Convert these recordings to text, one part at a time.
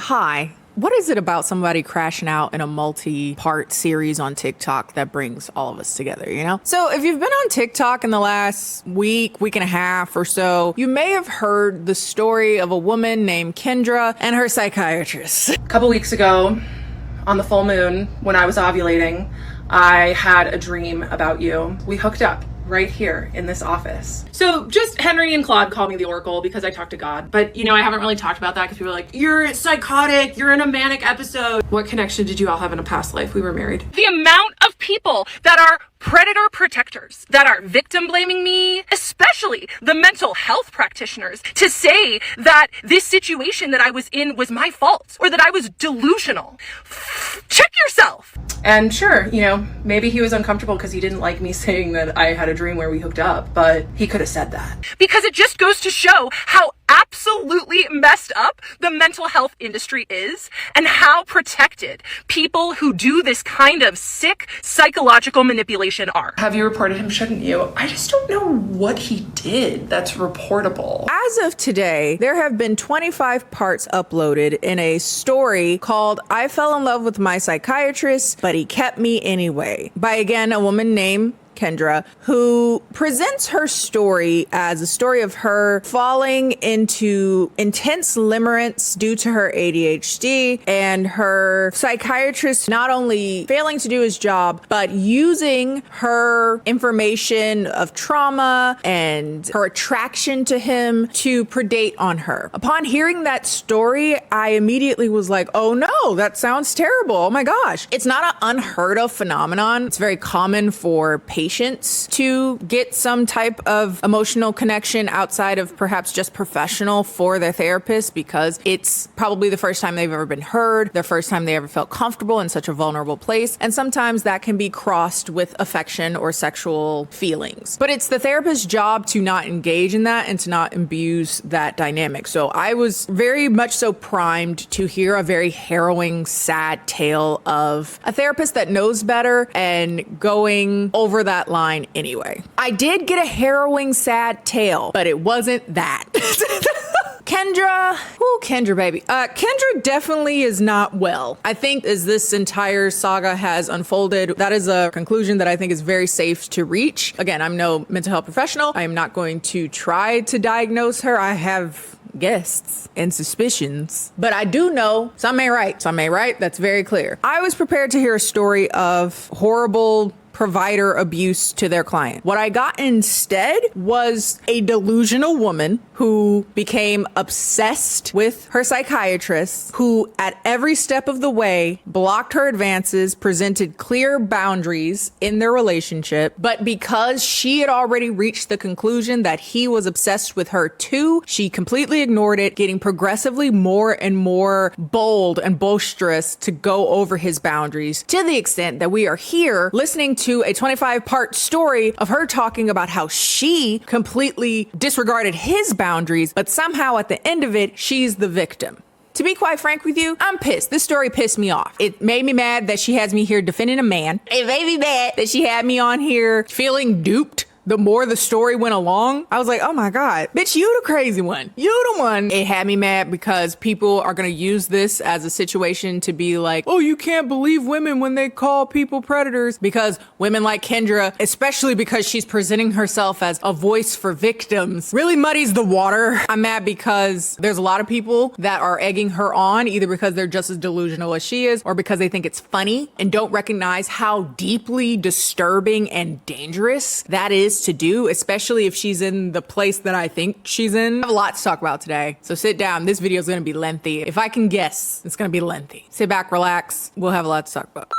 Hi. What is it about somebody crashing out in a multi-part series on TikTok that brings all of us together, you know? So if you've been on TikTok in the last week and a half or so, you may have heard the story of a woman named Kendra and her psychiatrist. A couple weeks ago, on the full moon, when I was ovulating, I had a dream about you. We hooked up right here in this office. So just Henry and Claude call me the Oracle because I talk to God. But you know, I haven't really talked about that because people are like, you're psychotic, you're in a manic episode. What connection did you all have in a past life? We were married. The amount of people that are predator protectors, that are victim blaming me, especially the mental health practitioners, to say that this situation that I was in was my fault or that I was delusional. Check yourself. And sure, you know, maybe he was uncomfortable because he didn't like me saying that I had a dream where we hooked up, but he could have said that. Because it just goes to show how absolutely messed up the mental health industry is and how protected people who do this kind of sick psychological manipulation are. Have you reported him, shouldn't you? I just don't know what he did that's reportable. As of today, there have been 25 parts uploaded in a story called I Fell in Love with My Psychiatrist, but He Kept Me Anyway, by again a woman named Kendra, who presents her story as a story of her falling into intense limerence due to her ADHD and her psychiatrist not only failing to do his job, but using her information of trauma and her attraction to him to predate on her. Upon hearing that story, I immediately was like, oh no, that sounds terrible. Oh my gosh. It's not an unheard of phenomenon. It's very common for patients to get some type of emotional connection outside of perhaps just professional for their therapist because it's probably the first time they've ever been heard, the first time they ever felt comfortable in such a vulnerable place. And sometimes that can be crossed with affection or sexual feelings. But it's the therapist's job to not engage in that and to not abuse that dynamic. So I was very much so primed to hear a very harrowing, sad tale of a therapist that knows better and going over that line anyway. I did get a harrowing, sad tale, but it wasn't that. Kendra, Kendra baby. Kendra definitely is not well. I think as this entire saga has unfolded, that is a conclusion that I think is very safe to reach. Again, I'm no mental health professional. I am not going to try to diagnose her. I have guests and suspicions, but I do know some ain't right. Some ain't right. That's very clear. I was prepared to hear a story of horrible provider abuse to their client. What I got instead was a delusional woman who became obsessed with her psychiatrist, who at every step of the way blocked her advances, presented clear boundaries in their relationship. But because she had already reached the conclusion that he was obsessed with her too, she completely ignored it, getting progressively more and more bold and boisterous to go over his boundaries, to the extent that we are here listening to a 25-part story of her talking about how she completely disregarded his boundaries, but somehow at the end of it, she's the victim. To be quite frank with you, I'm pissed. This story pissed me off. It made me mad that she has me here defending a man. It made me mad that she had me on here feeling duped. The more the story went along, I was like, oh my God, bitch, you the crazy one. You the one. It had me mad because people are going to use this as a situation to be like, oh, you can't believe women when they call people predators, because women like Kendra, especially because she's presenting herself as a voice for victims, really muddies the water. I'm mad because there's a lot of people that are egging her on, either because they're just as delusional as she is or because they think it's funny and don't recognize how deeply disturbing and dangerous that is to do, especially if she's in the place that I think she's in. I have a lot to talk about today, so sit down. This video is going to be lengthy. If I can guess, it's going to be lengthy. Sit back, relax. We'll have a lot to talk about.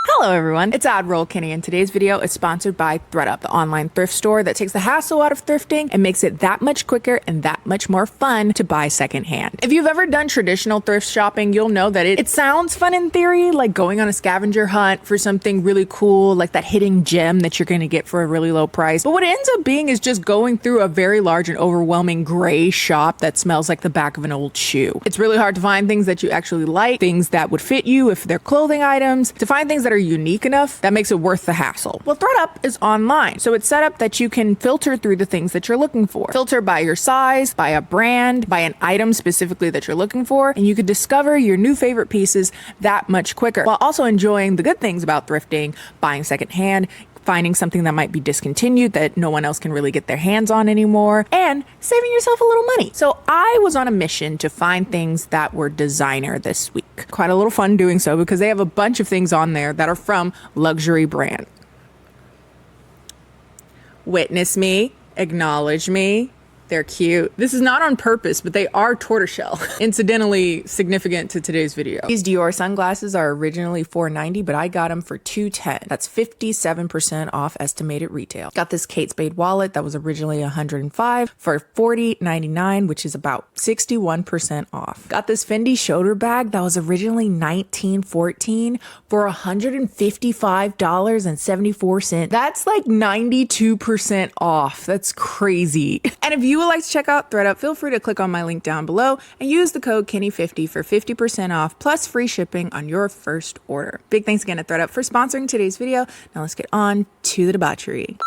Hello everyone, it's Oddroll Kennie, and today's video is sponsored by ThredUp, the online thrift store that takes the hassle out of thrifting and makes it that much quicker and that much more fun to buy secondhand. If you've ever done traditional thrift shopping, you'll know that it sounds fun in theory, like going on a scavenger hunt for something really cool, like that hidden gem that you're going to get for a really low price. But what it ends up being is just going through a very large and overwhelming gray shop that smells like the back of an old shoe. It's really hard to find things that you actually like, things that would fit you if they're clothing items, to find things that are are unique enough that makes it worth the hassle. Well, ThredUp is online, so it's set up that you can filter through the things that you're looking for. Filter by your size, by a brand, by an item specifically that you're looking for, and you could discover your new favorite pieces that much quicker, while also enjoying the good things about thrifting, buying secondhand, finding something that might be discontinued that no one else can really get their hands on anymore, and saving yourself a little money. So I was on a mission to find things that were designer this week. Quite a little fun doing so because they have a bunch of things on there that are from luxury brands. Witness me, acknowledge me. They're cute. This is not on purpose, but they are tortoiseshell. Incidentally significant to today's video. These Dior sunglasses are originally $490, but I got them for $210. That's 57% off estimated retail. Got this Kate Spade wallet that was originally $105 for $40.99, which is about 61% off. Got this Fendi shoulder bag that was originally $1914 for $155.74. That's like 92% off. That's crazy. And if you would like to check out ThredUp, feel free to click on my link down below and use the code Kennie50 for 50% off plus free shipping on your first order. Big thanks again to ThredUp for sponsoring today's video. Now let's get on to the debauchery.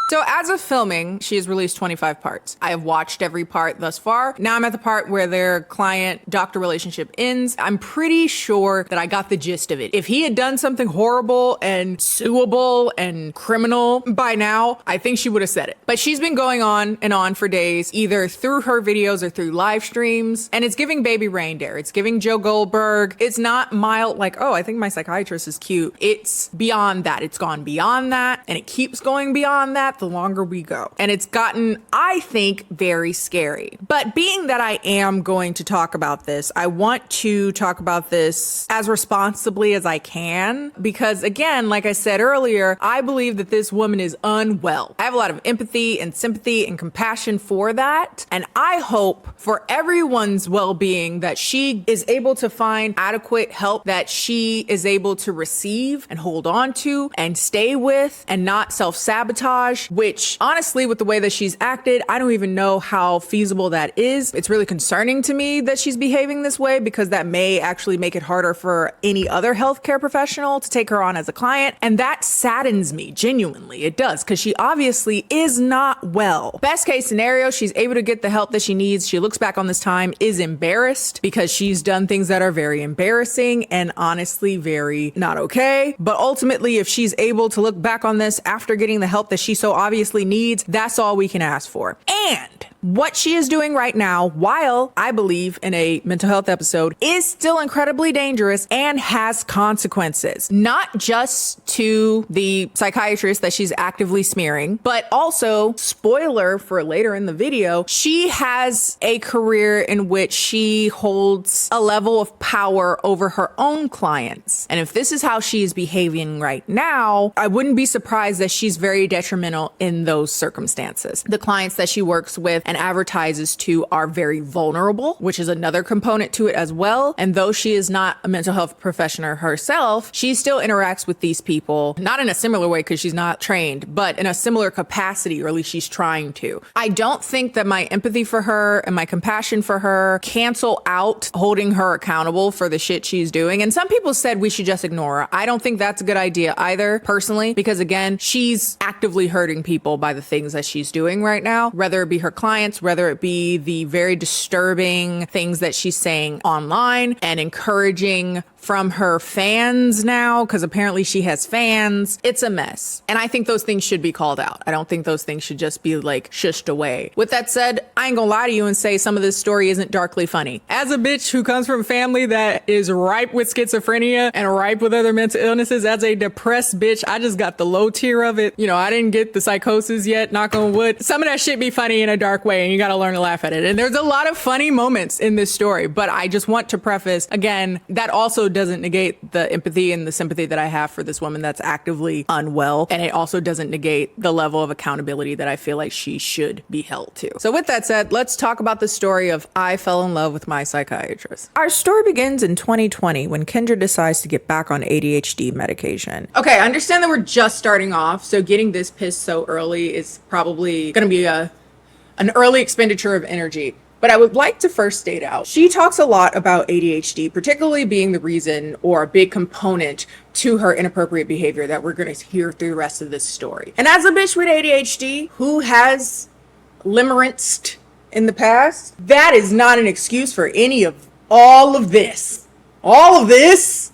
So as of filming, she has released 25 parts. I have watched every part thus far. Now I'm at the part where their client-doctor relationship ends. I'm pretty sure that I got the gist of it. If he had done something horrible and suable and criminal by now, I think she would have said it. But she's been going on and on for days, either through her videos or through live streams, and it's giving baby reindeer. It's giving Joe Goldberg. It's not mild like, oh, I think my psychiatrist is cute. It's beyond that. It's gone beyond that, and it keeps going beyond that the longer we go. And it's gotten, I think, very scary. But being that I am going to talk about this, I want to talk about this as responsibly as I can. Because again, like I said earlier, I believe that this woman is unwell. I have a lot of empathy and sympathy and compassion for that. And I hope for everyone's well-being that she is able to find adequate help that she is able to receive and hold on to and stay with and not self-sabotage, which honestly, with the way that she's acted, I don't even know how feasible that is. It's really concerning to me that she's behaving this way because that may actually make it harder for any other healthcare professional to take her on as a client. And that saddens me, genuinely. It does, because she obviously is not well. Best case scenario, she's able to get the help that she needs. She looks back on this time, is embarrassed because she's done things that are very embarrassing and honestly very not okay. But ultimately, if she's able to look back on this after getting the help that she so obviously needs, that's all we can ask for. And what she is doing right now, while I believe in a mental health episode, is still incredibly dangerous and has consequences. Not just to the psychiatrist that she's actively smearing, but also, spoiler for later in the video, she has a career in which she holds a level of power over her own clients. And if this is how she is behaving right now, I wouldn't be surprised that she's very detrimental in those circumstances. The clients that she works with and advertises to are very vulnerable, which is another component to it as well. And though she is not a mental health professional herself, she still interacts with these people, not in a similar way because she's not trained, but in a similar capacity, or at least she's trying to. I don't think that my empathy for her and my compassion for her cancel out holding her accountable for the shit she's doing. And some people said we should just ignore her. I don't think that's a good idea either, personally, because again, she's actively hurting people by the things that she's doing right now, whether it be her clients, whether it be the very disturbing things that she's saying online and encouraging from her fans now, because apparently she has fans. It's a mess. And I think those things should be called out. I don't think those things should just be like shushed away. With that said, I ain't gonna lie to you and say some of this story isn't darkly funny. As a bitch who comes from a family that is ripe with schizophrenia and ripe with other mental illnesses, as a depressed bitch, I just got the low tier of it. You know, I didn't get the psychosis yet, knock on wood. Some of that shit be funny in a dark way and you gotta learn to laugh at it. And there's a lot of funny moments in this story, but I just want to preface, again, that also doesn't negate the empathy and the sympathy that I have for this woman that's actively unwell. And it also doesn't negate the level of accountability that I feel like she should be held to. So with that said, let's talk about the story of I fell in love with my psychiatrist. Our story begins in 2020 when Kendra decides to get back on ADHD medication. Okay, I understand that we're just starting off, so getting this pissed so early is probably gonna be an early expenditure of energy. But I would like to first state out, she talks a lot about ADHD, particularly being the reason or a big component to her inappropriate behavior that we're going to hear through the rest of this story. And as a bitch with ADHD who has limerinced in the past, that is not an excuse for any of all of this. All of this.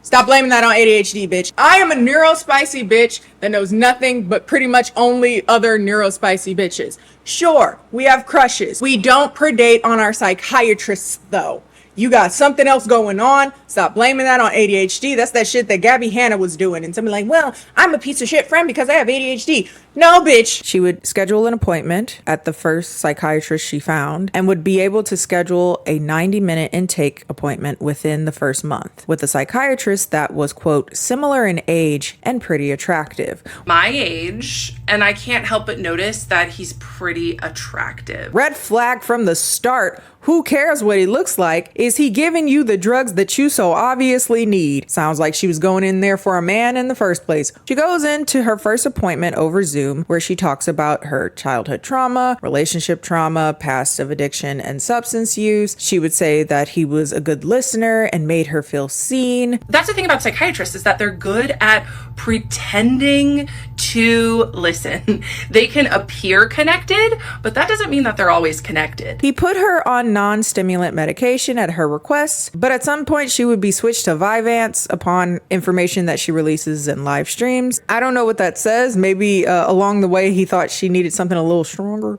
Stop blaming that on ADHD, bitch. I am a neurospicy bitch that knows nothing but pretty much only other neurospicy bitches. Sure, we have crushes. We don't predate on our psychiatrists, though. You got something else going on. Stop blaming that on ADHD. That's that shit that Gabby Hanna was doing. And somebody like, well, I'm a piece of shit friend because I have ADHD. No, bitch. She would schedule an appointment at the first psychiatrist she found and would be able to schedule a 90-minute intake appointment within the first month with a psychiatrist that was, quote, similar in age and pretty attractive. My age, and I can't help but notice that he's pretty attractive. Red flag from the start. Who cares what he looks like? Is he giving you the drugs that you so obviously need? Sounds like she was going in there for a man in the first place. She goes into her first appointment over Zoom, where she talks about her childhood trauma, relationship trauma, past of addiction and substance use. She would say that he was a good listener and made her feel seen. That's the thing about psychiatrists, is that they're good at pretending to listen. They can appear connected, but that doesn't mean that they're always connected. He put her on non-stimulant medication at her request, but at some point she would be switched to Vyvanse upon information that she releases in live streams. I don't know what that says. Maybe along the way he thought she needed something a little stronger,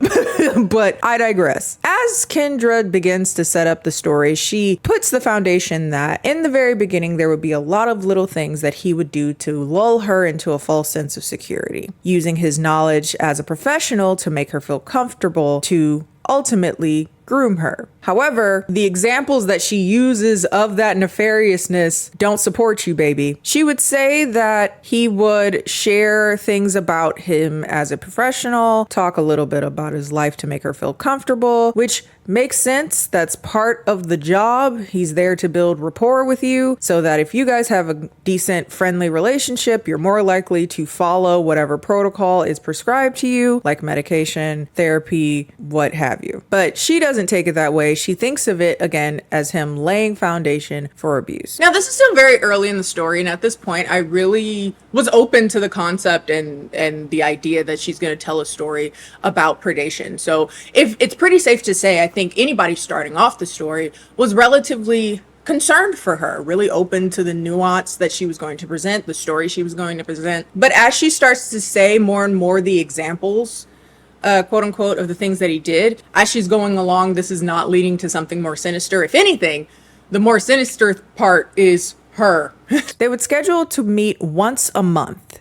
but I digress. As Kendra begins to set up the story, she puts the foundation that in the very beginning there would be a lot of little things that he would do to lull her into a false sense of security, using his knowledge as a professional to make her feel comfortable to ultimately groom her. However, the examples that she uses of that nefariousness don't support you, baby. She would say that he would share things about him as a professional, talk a little bit about his life to make her feel comfortable, which makes sense. That's part of the job. He's there to build rapport with you so that if you guys have a decent, friendly relationship, you're more likely to follow whatever protocol is prescribed to you, like medication, therapy, what have you. But she doesn't take it that way. She thinks of it, again, as him laying foundation for abuse. Now, this is still very early in the story, and at this point, I really was open to the concept and the idea that she's going to tell a story about predation. So if it's pretty safe to say, I think anybody starting off the story was relatively concerned for her, really open to the nuance that she was going to present, the story she was going to present. But as she starts to say more and more the examples, quote unquote, of the things that he did, as she's going along, this is not leading to something more sinister. If anything, the more sinister part is her. They would schedule to meet once a month.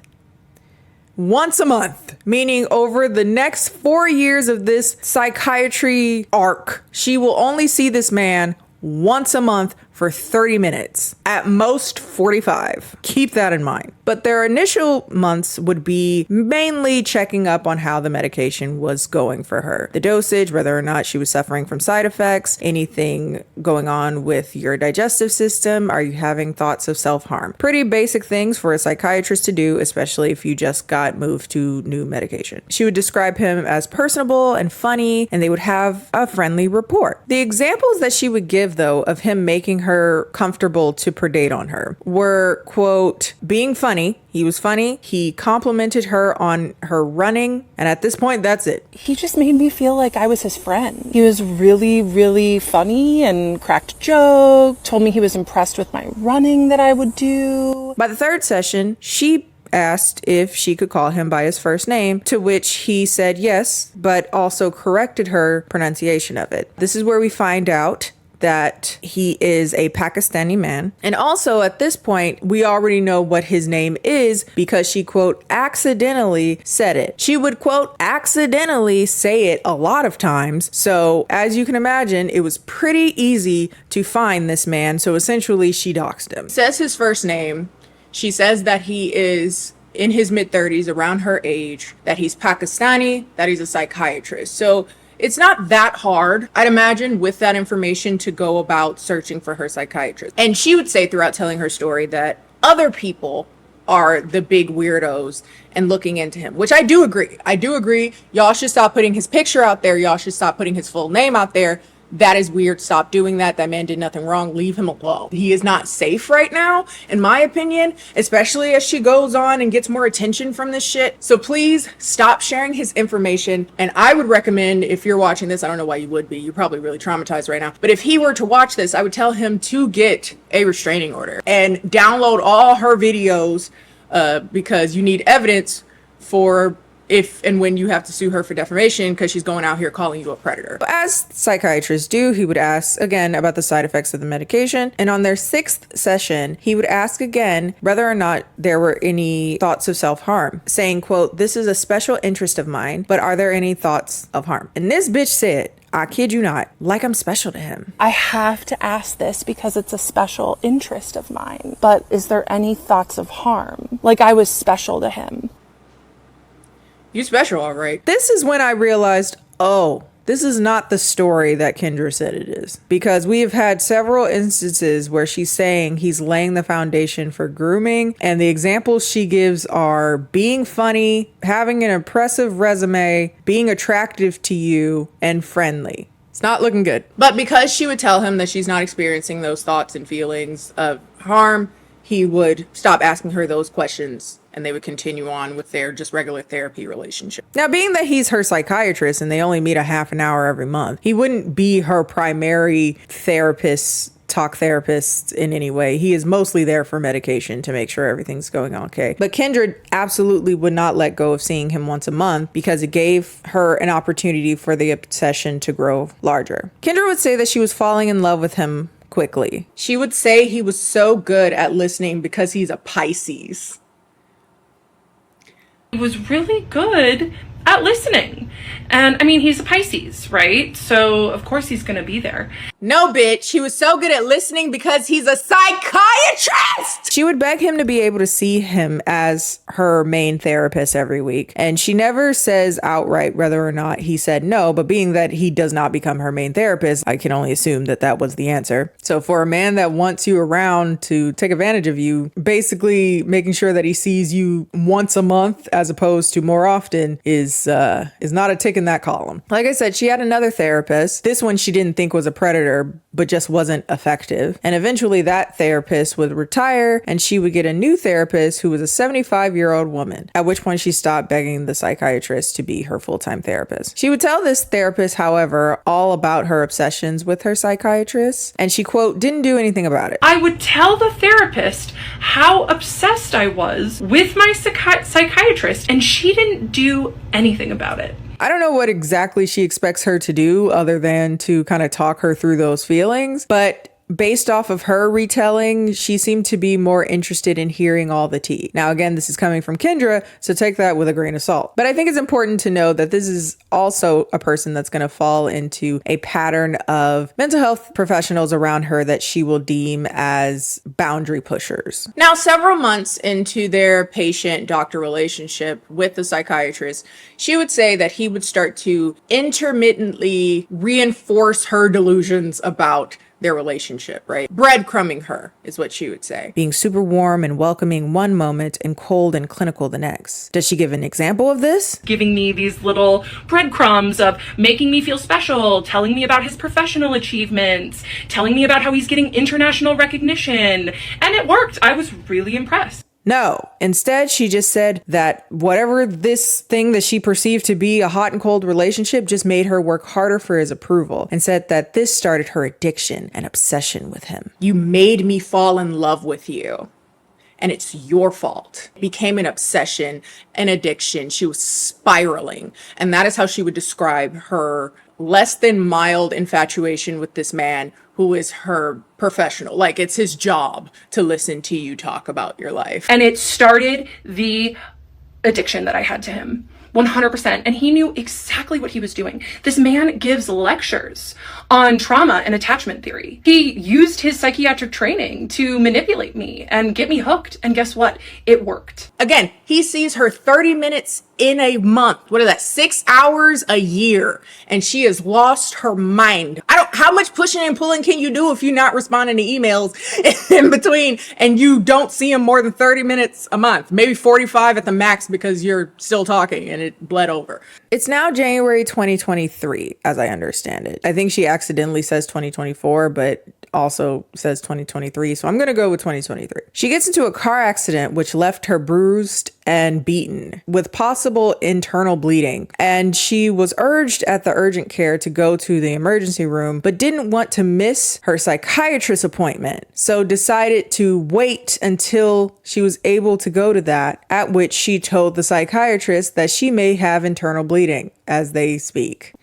Once a month, meaning over the next 4 years of this psychiatry arc, she will only see this man once a month for 30 minutes, at most 45. Keep that in mind. But their initial months would be mainly checking up on how the medication was going for her. The dosage, whether or not she was suffering from side effects, anything going on with your digestive system, are you having thoughts of self-harm? Pretty basic things for a psychiatrist to do, especially if you just got moved to new medication. She would describe him as personable and funny, and they would have a friendly rapport. The examples that she would give, though, of him making her comfortable to predate on her were, quote, being funny. He was funny. He complimented her on her running. And at this point, that's it. He just made me feel like I was his friend. He was really, really funny and cracked a joke, told me he was impressed with my running that I would do. By the third session, she asked if she could call him by his first name, to which he said yes, but also corrected her pronunciation of it. This is where we find out that he is a Pakistani man. And also at this point, we already know what his name is because she, quote, accidentally said it. She would, quote, accidentally say it a lot of times. So as you can imagine, it was pretty easy to find this man. So essentially she doxed him. Says his first name. She says that he is in his mid-30s, around her age, that he's Pakistani, that he's a psychiatrist. So it's not that hard, I'd imagine, with that information to go about searching for her psychiatrist. And she would say throughout telling her story that other people are the big weirdos and looking into him, which I do agree. I do agree. Y'all should stop putting his picture out there. Y'all should stop putting his full name out there. That is weird. Stop doing that. That man did nothing wrong. Leave him alone. He is not safe right now, in my opinion, especially as she goes on and gets more attention from this shit. So please stop sharing his information. And I would recommend, if you're watching this, I don't know why you would be. You're probably really traumatized right now. But if he were to watch this, I would tell him to get a restraining order and download all her videos because you need evidence for if and when you have to sue her for defamation because she's going out here calling you a predator. As psychiatrists do, he would ask again about the side effects of the medication. And on their 6th session, he would ask again whether or not there were any thoughts of self-harm, saying, quote, "This is a special interest of mine, but are there any thoughts of harm?" And this bitch said, I kid you not, like I'm special to him. I have to ask this because it's a special interest of mine. But is there any thoughts of harm? Like I was special to him. You special, all right. This is when I realized, oh, this is not the story that Kendra said it is. Because we have had several instances where she's saying he's laying the foundation for grooming. And the examples she gives are being funny, having an impressive resume, being attractive to you, and friendly. It's not looking good. But because she would tell him that she's not experiencing those thoughts and feelings of harm, he would stop asking her those questions and they would continue on with their just regular therapy relationship. Now, being that he's her psychiatrist and they only meet a half an hour every month, he wouldn't be her primary talk therapist in any way. He is mostly there for medication to make sure everything's going okay. But Kendra absolutely would not let go of seeing him once a month because it gave her an opportunity for the obsession to grow larger. Kendra would say that she was falling in love with him quickly. She would say he was so good at listening because he's a Pisces. He was really good at listening. And I mean, he's a Pisces, right? So of course he's gonna be there. No, bitch. He was so good at listening because he's a psychiatrist. She would beg him to be able to see him as her main therapist every week. And she never says outright whether or not he said no, but being that he does not become her main therapist, I can only assume that that was the answer. So for a man that wants you around to take advantage of you, basically making sure that he sees you once a month as opposed to more often is not a tick in that column. Like I said, she had another therapist. This one she didn't think was a predator, but just wasn't effective. And eventually that therapist would retire and she would get a new therapist who was a 75-year-old woman, at which point she stopped begging the psychiatrist to be her full-time therapist. She would tell this therapist, however, all about her obsessions with her psychiatrist, and she, quote, didn't do anything about it. I would tell the therapist how obsessed I was with my psychiatrist, and she didn't do anything about it. I don't know what exactly she expects her to do other than to kind of talk her through those feelings, but based off of her retelling, she seemed to be more interested in hearing all the tea. Now, again, this is coming from Kendra, so take that with a grain of salt. But I think it's important to know that this is also a person that's going to fall into a pattern of mental health professionals around her that she will deem as boundary pushers. Now, several months into their patient-doctor relationship with the psychiatrist, she would say that he would start to intermittently reinforce her delusions about their relationship, right? Breadcrumbing her is what she would say. Being super warm and welcoming one moment and cold and clinical the next. Does she give an example of this? Giving me these little breadcrumbs of making me feel special, telling me about his professional achievements, telling me about how he's getting international recognition. And it worked. I was really impressed. No. Instead, she just said that whatever this thing that she perceived to be a hot and cold relationship just made her work harder for his approval, and said that this started her addiction and obsession with him. You made me fall in love with you, and it's your fault. It became an obsession, an addiction. She was spiraling, and that is how she would describe her less than mild infatuation with this man who is her professional. Like, it's his job to listen to you talk about your life. And it started the addiction that I had to him. 100%. And he knew exactly what he was doing. This man gives lectures on trauma and attachment theory. He used his psychiatric training to manipulate me and get me hooked. And guess what? It worked. Again, he sees her 30 minutes in a month. What is that? 6 hours a year. And she has lost her mind. How much pushing and pulling can you do if you're not responding to emails in between and you don't see them more than 30 minutes a month? Maybe 45 at the max because you're still talking and it bled over. It's now January 2023, as I understand it. I think she accidentally says 2024, but also says 2023. So I'm going to go with 2023. She gets into a car accident, which left her bruised and beaten with possible internal bleeding. And she was urged at the urgent care to go to the emergency room, but didn't want to miss her psychiatrist appointment. So decided to wait until she was able to go to that, at which she told the psychiatrist that she may have internal bleeding as they speak.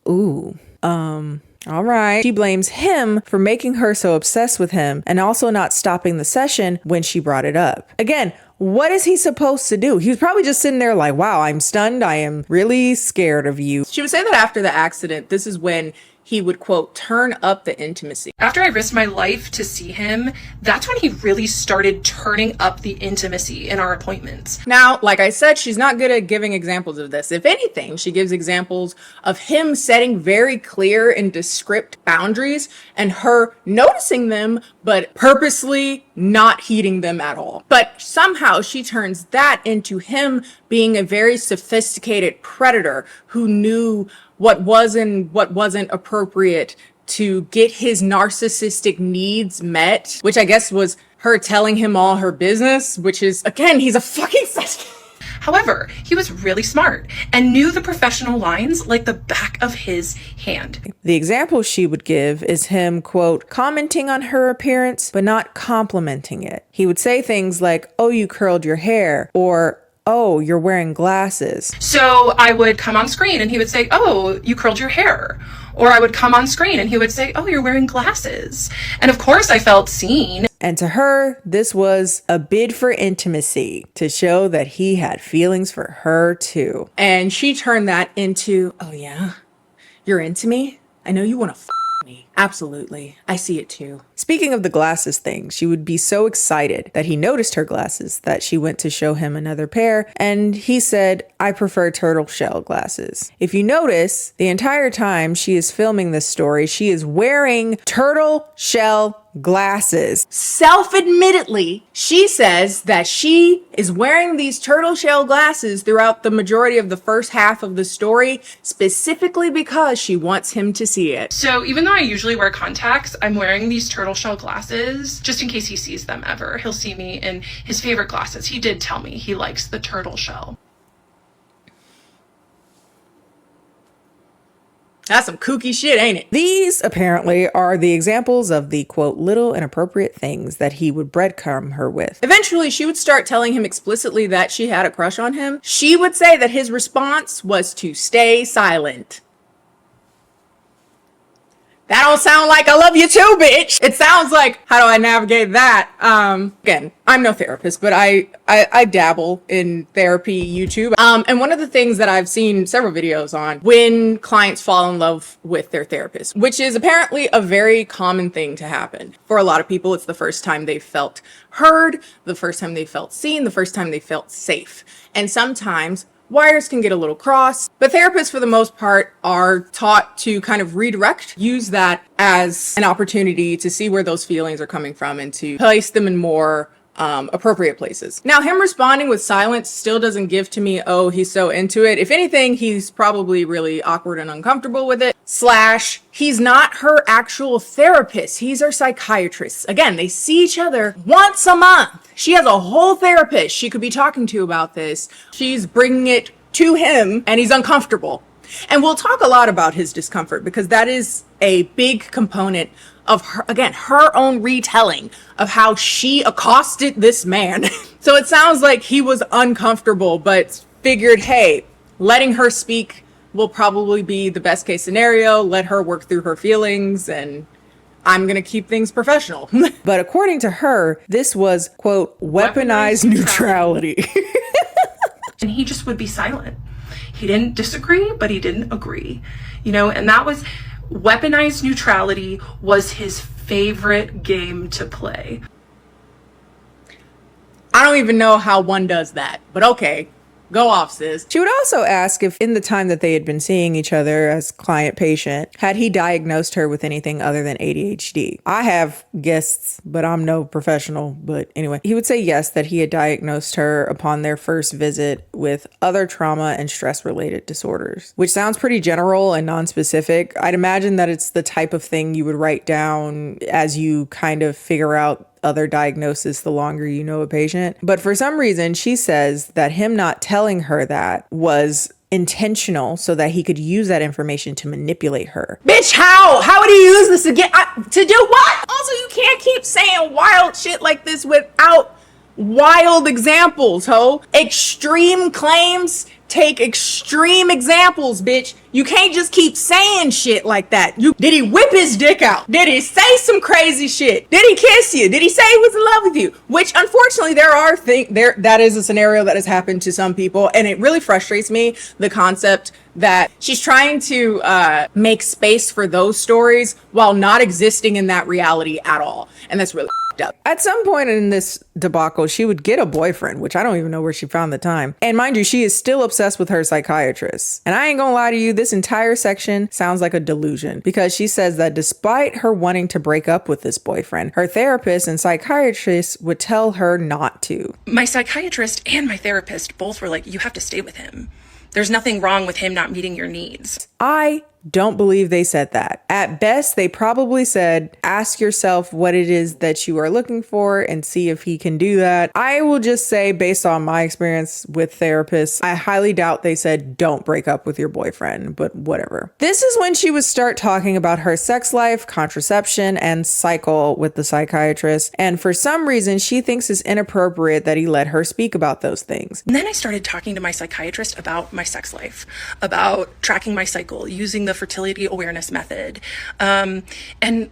Ooh, all right. She blames him for making her so obsessed with him and also not stopping the session when she brought it up. Again, what is he supposed to do? He was probably just sitting there like, wow, I'm stunned. I am really scared of you. She would say that after the accident, this is when he would, quote, turn up the intimacy. After I risked my life to see him, that's when he really started turning up the intimacy in our appointments. Now, like I said, she's not good at giving examples of this. If anything, she gives examples of him setting very clear and descript boundaries and her noticing them, but purposely not heeding them at all. But somehow she turns that into him being a very sophisticated predator who knew what was and what wasn't appropriate to get his narcissistic needs met, which I guess was her telling him all her business, which is, again, he's a fucking However, he was really smart and knew the professional lines like the back of his hand. The example she would give is him, quote, commenting on her appearance, but not complimenting it. He would say things like, oh, you curled your hair, or oh, you're wearing glasses. So I would come on screen and he would say, oh, you curled your hair. Or I would come on screen and he would say, oh, you're wearing glasses. And of course I felt seen. And to her, this was a bid for intimacy to show that he had feelings for her too. And she turned that into, oh yeah, you're into me? I know you want to me. Absolutely. I see it too. Speaking of the glasses thing, she would be so excited that he noticed her glasses that she went to show him another pair, and he said, I prefer turtle shell glasses. If you notice, the entire time she is filming this story, she is wearing turtle shell glasses. Self-admittedly, she says that she is wearing these turtle shell glasses throughout the majority of the first half of the story, specifically because she wants him to see it. So even though I usually wear contacts, I'm wearing these turtle shell glasses just in case he sees them ever. He'll see me in his favorite glasses. He did tell me he likes the turtle shell. That's some kooky shit, ain't it? These, apparently, are the examples of the, quote, little inappropriate things that he would breadcrumb her with. Eventually, she would start telling him explicitly that she had a crush on him. She would say that his response was to stay silent. That don't sound like I love you too, bitch. It sounds like, how do I navigate that? Again, I'm no therapist, but I dabble in therapy YouTube. And one of the things that I've seen several videos on when clients fall in love with their therapist, which is apparently a very common thing to happen. For a lot of people, it's the first time they felt heard, the first time they felt seen, the first time they felt safe. And sometimes wires can get a little crossed, but therapists for the most part are taught to kind of redirect, use that as an opportunity to see where those feelings are coming from and to place them in more appropriate places. Now, him responding with silence still doesn't give to me, oh, he's so into it. If anything, he's probably really awkward and uncomfortable with it. / he's not her actual therapist. He's her psychiatrist. Again, they see each other once a month. She has a whole therapist she could be talking to about this. She's bringing it to him and he's uncomfortable. And we'll talk a lot about his discomfort because that is a big component of her, again, her own retelling of how she accosted this man. So it sounds like he was uncomfortable, but figured, hey, letting her speak will probably be the best case scenario. Let her work through her feelings and I'm going to keep things professional. But according to her, this was, quote, weaponized neutrality. And he just would be silent. He didn't disagree, but he didn't agree. You know, and that was weaponized neutrality was his favorite game to play. I don't even know how one does that, but okay. Go off, sis. She would also ask if in the time that they had been seeing each other as client-patient, had he diagnosed her with anything other than ADHD. I have guests, but I'm no professional. But anyway, he would say yes, that he had diagnosed her upon their first visit with other trauma and stress-related disorders, which sounds pretty general and non-specific. I'd imagine that it's the type of thing you would write down as you kind of figure out other diagnosis the longer you know a patient. But for some reason, she says that him not telling her that was intentional so that he could use that information to manipulate her. Bitch, how? How would he use this again? To do what? Also, you can't keep saying wild shit like this without wild examples, ho. Extreme claims take extreme examples, bitch. You can't just keep saying shit like that. Did he whip his dick out? Did he say some crazy shit? Did he kiss you? Did he say he was in love with you? Which, unfortunately, that is a scenario that has happened to some people, and it really frustrates me, the concept that she's trying to make space for those stories while not existing in that reality at all. And that's really up. At some point in this debacle, she would get a boyfriend, which I don't even know where she found the time. And mind you, she is still obsessed with her psychiatrist. And I ain't gonna lie to you, this entire section sounds like a delusion, because she says that despite her wanting to break up with this boyfriend, her therapist and psychiatrist would tell her not to. My psychiatrist and my therapist both were like, you have to stay with him. There's nothing wrong with him not meeting your needs. I don't believe they said that. At best, they probably said, ask yourself what it is that you are looking for and see if he can do that. I will just say, based on my experience with therapists, I highly doubt they said, don't break up with your boyfriend, but whatever. This is when she would start talking about her sex life, contraception, and cycle with the psychiatrist. And for some reason, she thinks it's inappropriate that he let her speak about those things. And then I started talking to my psychiatrist about my sex life, about tracking my cycle, using the fertility awareness method. And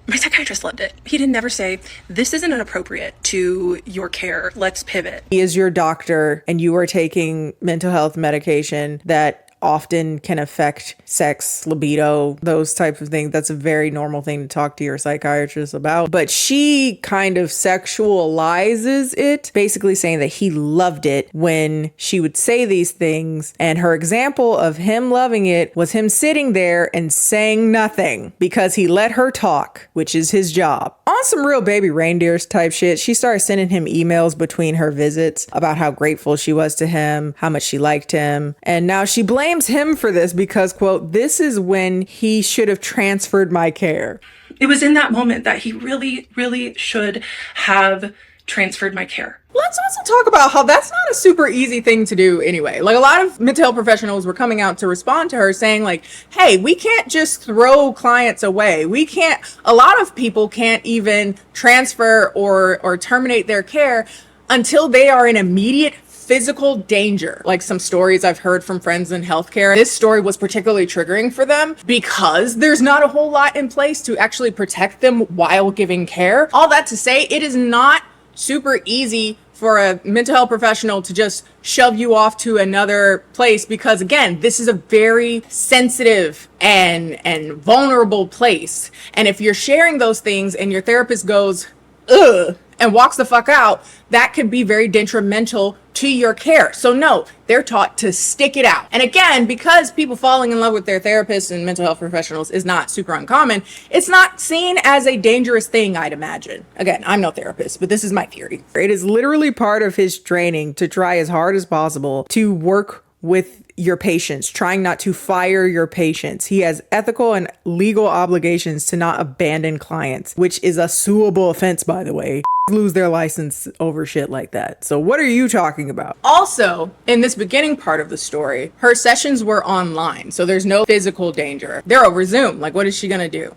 my psychiatrist loved it. He didn't never say, this isn't appropriate to your care. Let's pivot. He is your doctor and you are taking mental health medication that often can affect sex, libido, those types of things. That's a very normal thing to talk to your psychiatrist about. But she kind of sexualizes it, basically saying that he loved it when she would say these things. And her example of him loving it was him sitting there and saying nothing because he let her talk, which is his job. On some real baby reindeers type shit, she started sending him emails between her visits about how grateful she was to him, how much she liked him. And now she blames him for this because, quote, this is when he should have transferred my care. It was in that moment that he really, really should have transferred my care. Let's also talk about how that's not a super easy thing to do anyway. Like, a lot of mental health professionals were coming out to respond to her saying like, hey, we can't just throw clients away. A lot of people can't even transfer or terminate their care until they are in immediate physical danger. Like some stories I've heard from friends in healthcare, this story was particularly triggering for them because there's not a whole lot in place to actually protect them while giving care. All that to say, it is not super easy for a mental health professional to just shove you off to another place because, again, this is a very sensitive and vulnerable place. And if you're sharing those things and your therapist goes, ugh, and walks the fuck out, that could be very detrimental to your care. So no, they're taught to stick it out. And again, because people falling in love with their therapists and mental health professionals is not super uncommon, it's not seen as a dangerous thing, I'd imagine. Again, I'm no therapist, but this is my theory. It is literally part of his training to try as hard as possible to work with your patients, trying not to fire your patients. He has ethical and legal obligations to not abandon clients, which is a suable offense, by the way. Lose their license over shit like that. So what are you talking about? Also, in this beginning part of the story, her sessions were online, so there's no physical danger. They're over Zoom. Like, what is she gonna do?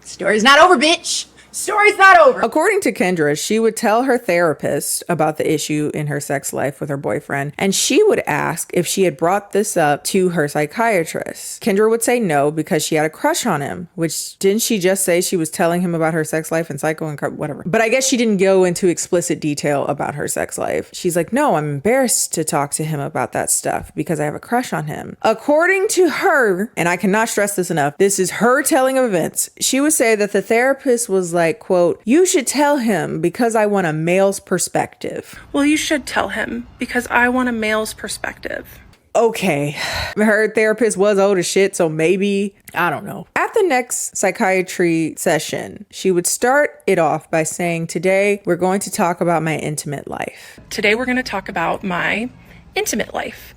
Story's not over, bitch. Story's not over. According to Kendra, she would tell her therapist about the issue in her sex life with her boyfriend, and she would ask if she had brought this up to her psychiatrist. Kendra would say no because she had a crush on him, which didn't she just say she was telling him about her sex life and cycle and whatever? But I guess she didn't go into explicit detail about her sex life. She's like, no, I'm embarrassed to talk to him about that stuff because I have a crush on him. According to her, and I cannot stress this enough, this is her telling of events, she would say that the therapist was like, like, quote, "You should tell him because I want a male's perspective." Well, you should tell him because I want a male's perspective. Okay, her therapist was old as shit, so maybe, I don't know. At the next psychiatry session, she would start it off by saying, "Today, we're going to talk about my intimate life." Today we're going to talk about my intimate life.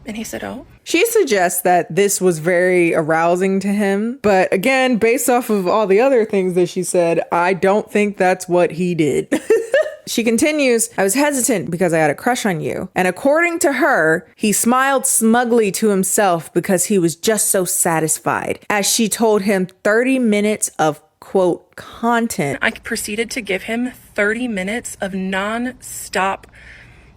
And he said, oh. She suggests that this was very arousing to him. But again, based off of all the other things that she said, I don't think that's what he did. She continues, "I was hesitant because I had a crush on you. And according to her, he smiled smugly to himself because he was just so satisfied," as she told him 30 minutes of, quote, content. I proceeded to give him 30 minutes of non-stop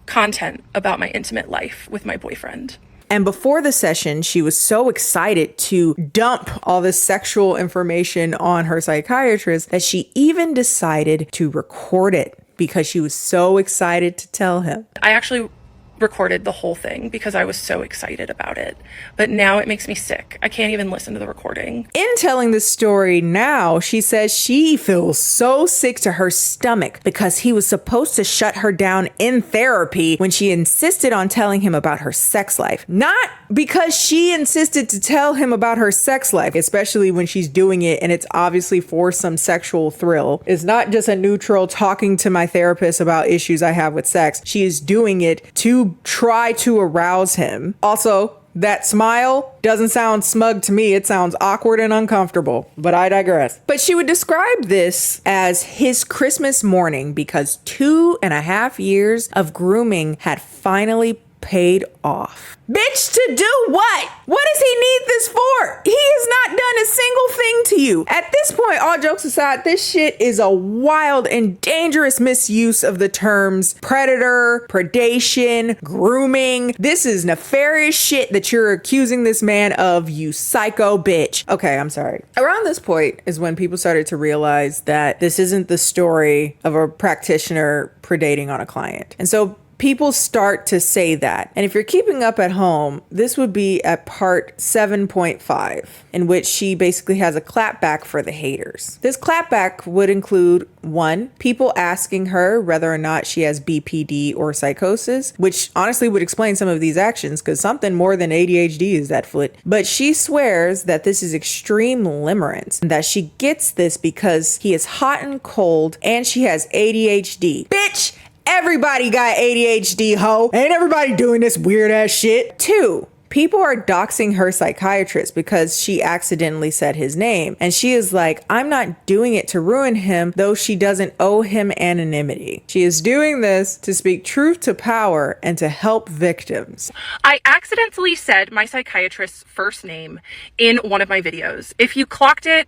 content about my intimate life with my boyfriend. And before the session, she was so excited to dump all this sexual information on her psychiatrist that she even decided to record it because she was so excited to tell him. I actually recorded the whole thing because I was so excited about it. But now it makes me sick. I can't even listen to the recording. In telling this story now, she says she feels so sick to her stomach because he was supposed to shut her down in therapy when she insisted on telling him about her sex life. Not because she insisted to tell him about her sex life, especially when she's doing it and it's obviously for some sexual thrill. It's not just a neutral talking to my therapist about issues I have with sex. She is doing it to try to arouse him. Also, that smile doesn't sound smug to me. It sounds awkward and uncomfortable, but I digress. But she would describe this as his Christmas morning because 2.5 years of grooming had finally paid off. Bitch, to do what? What does he need this for? He has not done a single thing to you. At this point, all jokes aside, this shit is a wild and dangerous misuse of the terms predator, predation, grooming. This is nefarious shit that you're accusing this man of, you psycho bitch. Okay, I'm sorry. Around this point is when people started to realize that this isn't the story of a practitioner predating on a client. And so people start to say that. And if you're keeping up at home, this would be at part 7.5, in which she basically has a clapback for the haters. This clapback would include 1, people asking her whether or not she has BPD or psychosis, which honestly would explain some of these actions because something more than ADHD is that foot. But she swears that this is extreme limerence and that she gets this because he is hot and cold and she has ADHD. Bitch! Everybody got ADHD, ho. Ain't everybody doing this weird ass shit? 2, people are doxing her psychiatrist because she accidentally said his name. And she is like, I'm not doing it to ruin him, though she doesn't owe him anonymity. She is doing this to speak truth to power and to help victims. I accidentally said my psychiatrist's first name in one of my videos. If you clocked it,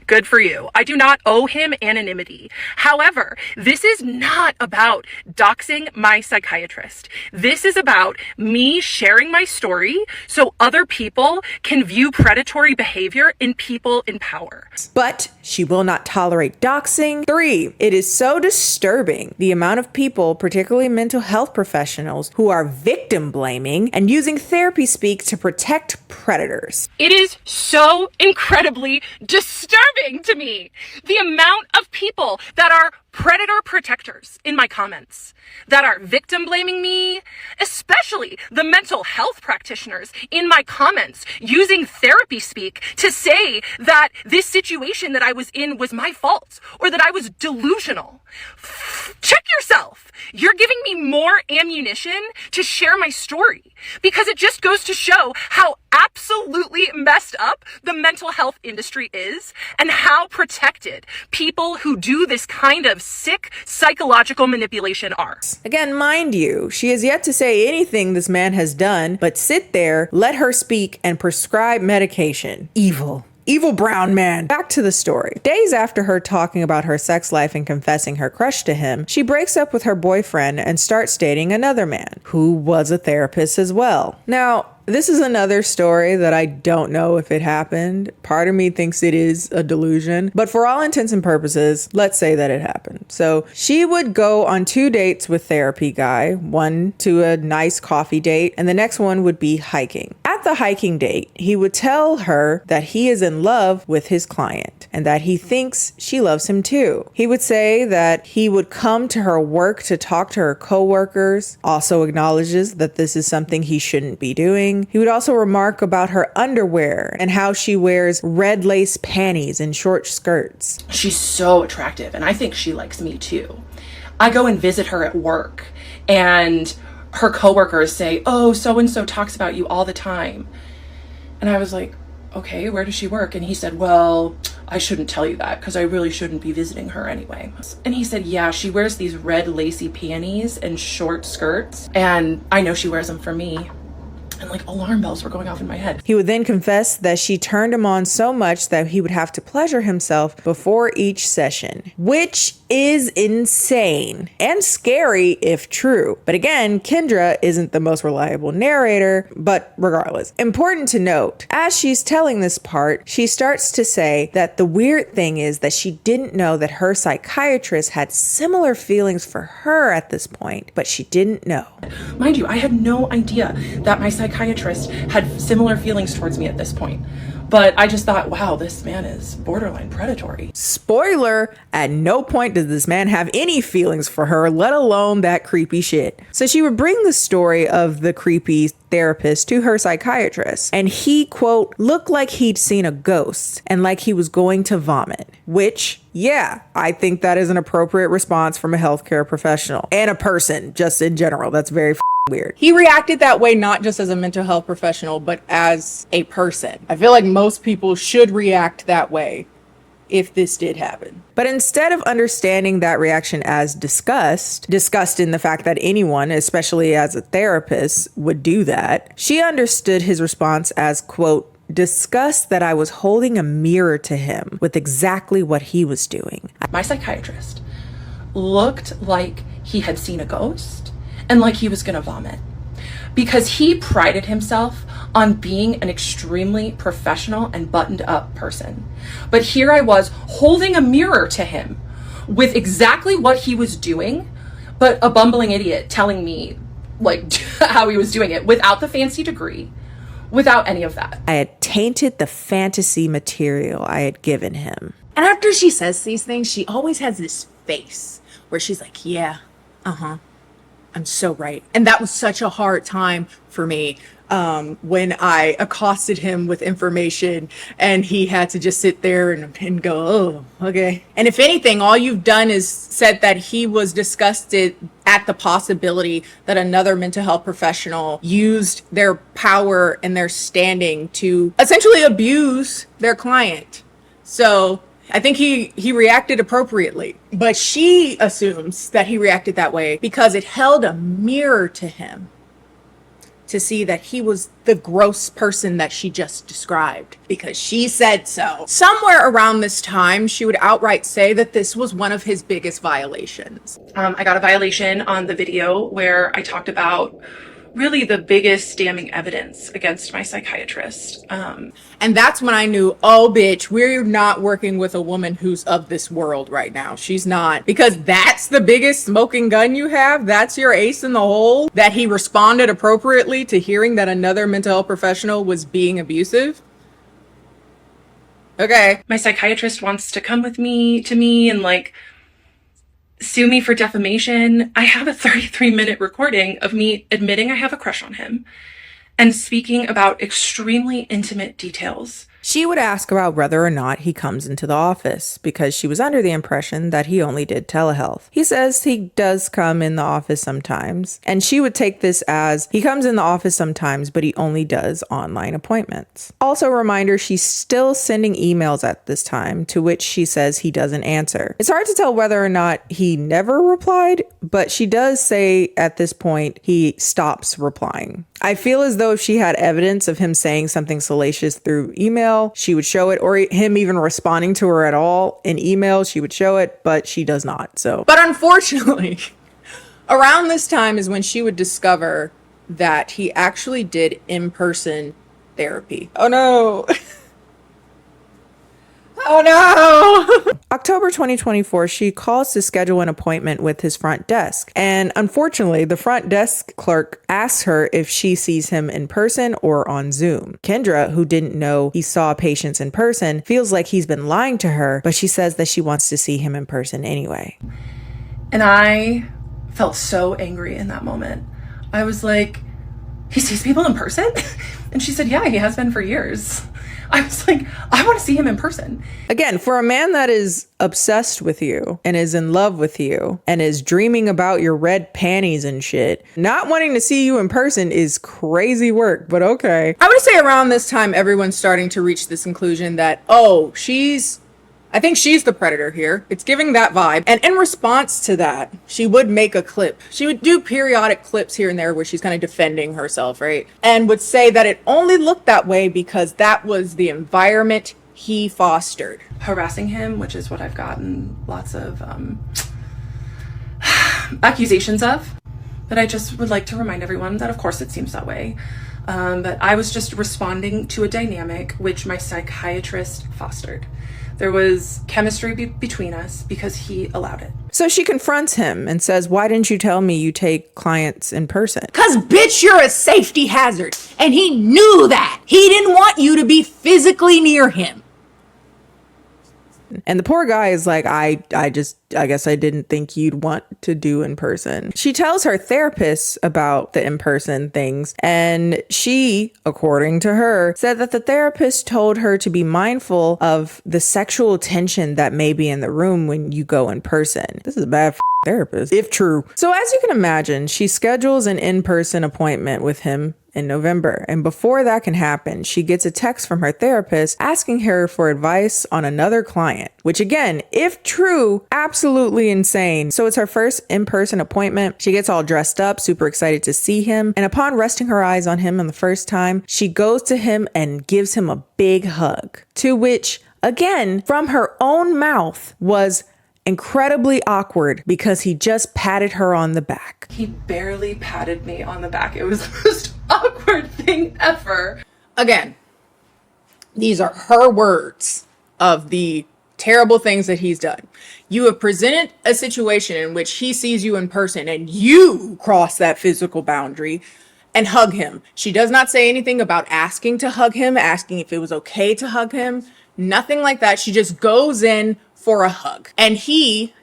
good for you. I do not owe him anonymity. However, this is not about doxing my psychiatrist. This is about me sharing my story so other people can view predatory behavior in people in power. But she will not tolerate doxing. 3, it is so disturbing the amount of people, particularly mental health professionals, who are victim blaming and using therapy speak to protect predators. It is so incredibly disturbing to me, the amount of people that are predator protectors in my comments, that are victim blaming me, especially the mental health practitioners in my comments using therapy speak to say that this situation that I was in was my fault or that I was delusional. Check yourself. You're giving me more ammunition to share my story because it just goes to show how absolutely messed up the mental health industry is and how protected people who do this kind of sick psychological manipulation are. Again, mind you, she has yet to say anything this man has done, but sit there, let her speak, and prescribe medication. Evil. Evil brown man. Back to the story. Days after her talking about her sex life and confessing her crush to him, she breaks up with her boyfriend and starts dating another man who was a therapist as well. Now, This is another story that I don't know if it happened. Part of me thinks it is a delusion, but for all intents and purposes, let's say that it happened. So she would go on 2 dates with therapy guy, one to a nice coffee date, and the next one would be hiking. At the hiking date, he would tell her that he is in love with his client and that he thinks she loves him too. He would say that he would come to her work to talk to her coworkers, also acknowledges that this is something he shouldn't be doing. He would also remark about her underwear and how she wears red lace panties and short skirts. She's so attractive, and I think she likes me too. I go and visit her at work, and her coworkers say, oh, so-and-so talks about you all the time. And I was like, okay, where does she work? And he said, well, I shouldn't tell you that because I really shouldn't be visiting her anyway. And he said, yeah, she wears these red lacy panties and short skirts, and I know she wears them for me. And like alarm bells were going off in my head. He would then confess that she turned him on so much that he would have to pleasure himself before each session, which is insane and scary if true. But again, Kendra isn't the most reliable narrator, but regardless. Important to note, as she's telling this part, she starts to say that the weird thing is that she didn't know that her psychiatrist had similar feelings for her at this point, but she didn't know. Mind you, I had no idea that my psychiatrist had similar feelings towards me at this point. But I just thought, wow, this man is borderline predatory. Spoiler, at no point does this man have any feelings for her, let alone that creepy shit. So she would bring the story of the creepy therapist to her psychiatrist, and he, quote, looked like he'd seen a ghost and like he was going to vomit, which, yeah, I think that is an appropriate response from a healthcare professional and a person just in general. That's very weird. He reacted that way not just as a mental health professional, but as a person. I feel like most people should react that way if this did happen. But instead of understanding that reaction as disgust in the fact that anyone, especially as a therapist, would do that, she understood his response as, quote, disgust that I was holding a mirror to him with exactly what he was doing. My psychiatrist looked like he had seen a ghost and like he was gonna vomit, because he prided himself on being an extremely professional and buttoned up person. But here I was holding a mirror to him with exactly what he was doing, but a bumbling idiot telling me like how he was doing it without the fancy degree, without any of that. I had tainted the fantasy material I had given him. And after she says these things, she always has this face where she's like, yeah, I'm so right. And that was such a hard time for me when I accosted him with information and he had to just sit there and go, oh, okay. And if anything, all you've done is said that he was disgusted at the possibility that another mental health professional used their power and their standing to essentially abuse their client. So I think he reacted appropriately, but she assumes that he reacted that way because it held a mirror to him to see that he was the gross person that she just described because she said so. Somewhere around this time, she would outright say that this was one of his biggest violations. I got a violation on the video where I talked about really the biggest damning evidence against my psychiatrist. And that's when I knew, oh, bitch, we're not working with a woman who's of this world right now. She's not. Because that's the biggest smoking gun you have. That's your ace in the hole. That he responded appropriately to hearing that another mental health professional was being abusive. Okay. My psychiatrist wants to come with me and like sue me for defamation. I have a 33-minute recording of me admitting I have a crush on him and speaking about extremely intimate details. She would ask about whether or not he comes into the office because she was under the impression that he only did telehealth. He says he does come in the office sometimes, and she would take this as he comes in the office sometimes, but he only does online appointments. Also a reminder, she's still sending emails at this time to which she says he doesn't answer. It's hard to tell whether or not he never replied, but she does say at this point he stops replying. I feel as though if she had evidence of him saying something salacious through email, she would show it, or him even responding to her at all in email, she would show it, but she does not. So, but unfortunately, around this time is when she would discover that he actually did in-person therapy. Oh no. Oh no! October 2024, she calls to schedule an appointment with his front desk. And unfortunately, the front desk clerk asks her if she sees him in person or on Zoom. Kendra, who didn't know he saw patients in person, feels like he's been lying to her, but she says that she wants to see him in person anyway. And I felt so angry in that moment. I was like, he sees people in person? And she said, yeah, he has been for years. I was like, I want to see him in person. Again, for a man that is obsessed with you and is in love with you and is dreaming about your red panties and shit, not wanting to see you in person is crazy work, but okay. I would say around this time, everyone's starting to reach this conclusion that, oh, I think she's the predator here. It's giving that vibe. And in response to that, she would make a clip. She would do periodic clips here and there where she's kind of defending herself, right? And would say that it only looked that way because that was the environment he fostered. Harassing him, which is what I've gotten lots of accusations of. But I just would like to remind everyone that, of course, it seems that way. But I was just responding to a dynamic which my psychiatrist fostered. There was chemistry between us because he allowed it. So she confronts him and says, why didn't you tell me you take clients in person? 'Cause bitch, you're a safety hazard. And he knew that. He didn't want you to be physically near him. And the poor guy is like, I guess I didn't think you'd want to do in person. She tells her therapist about the in-person things. And she, according to her, said that the therapist told her to be mindful of the sexual tension that may be in the room when you go in person. This is a bad therapist, if true. So as you can imagine, she schedules an in-person appointment with him in November. And before that can happen, she gets a text from her therapist asking her for advice on another client, which again, if true, absolutely insane. So it's her first in-person appointment. She gets all dressed up, super excited to see him. And upon resting her eyes on him on the first time, she goes to him and gives him a big hug, to which, again, from her own mouth was incredibly awkward because he just patted her on the back. He barely patted me on the back. It was the most awkward thing ever. Again, these are her words of the terrible things that he's done. You have presented a situation in which he sees you in person and you cross that physical boundary and hug him. She does not say anything about asking to hug him, asking if it was okay to hug him, nothing like that. She just goes in for a hug. And he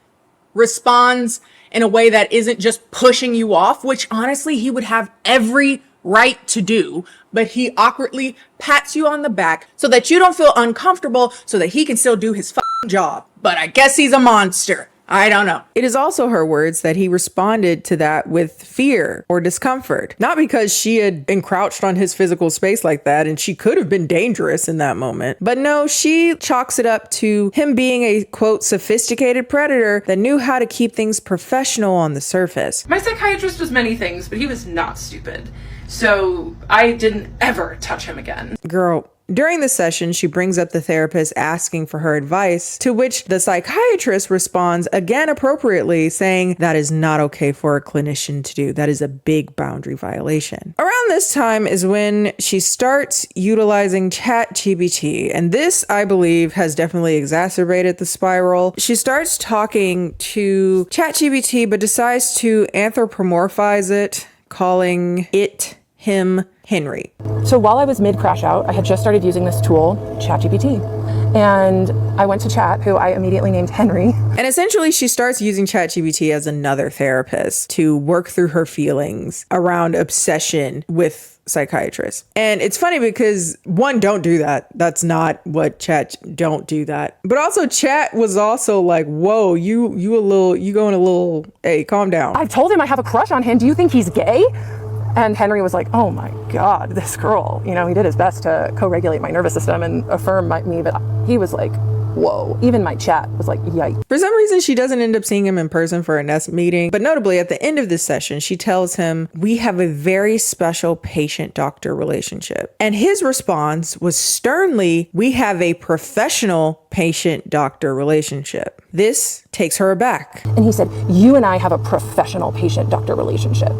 responds in a way that isn't just pushing you off, which honestly he would have every right to do, but he awkwardly pats you on the back so that you don't feel uncomfortable so that he can still do his job. But I guess he's a monster. I don't know. It is also her words that he responded to that with fear or discomfort, not because she had encroached on his physical space like that and she could have been dangerous in that moment. But no, she chalks it up to him being a, quote, sophisticated predator that knew how to keep things professional on the surface. My psychiatrist was many things, but he was not stupid. So I didn't ever touch him again. Girl, during the session, she brings up the therapist asking for her advice, to which the psychiatrist responds again appropriately, saying that is not okay for a clinician to do. That is a big boundary violation. Around this time is when she starts utilizing ChatGPT, and this, I believe, has definitely exacerbated the spiral. She starts talking to ChatGPT, but decides to anthropomorphize it, calling it him Henry. So while I was mid-crash out, I had just started using this tool, ChatGPT. And I went to Chat, who I immediately named Henry. And essentially, she starts using ChatGPT as another therapist to work through her feelings around obsession with psychiatrists. And it's funny because, one, don't do that. That's not what don't do that. But also, Chat was also like, whoa, you going a little, hey, calm down. I told him I have a crush on him. Do you think he's gay? And Henry was like, oh my God, this girl, he did his best to co-regulate my nervous system and affirm me, but he was like, whoa. Even my chat was like, yikes. For some reason, she doesn't end up seeing him in person for a next meeting. But notably, at the end of this session, she tells him, we have a very special patient-doctor relationship. And his response was sternly, we have a professional patient-doctor relationship. This takes her aback. And he said, you and I have a professional patient-doctor relationship.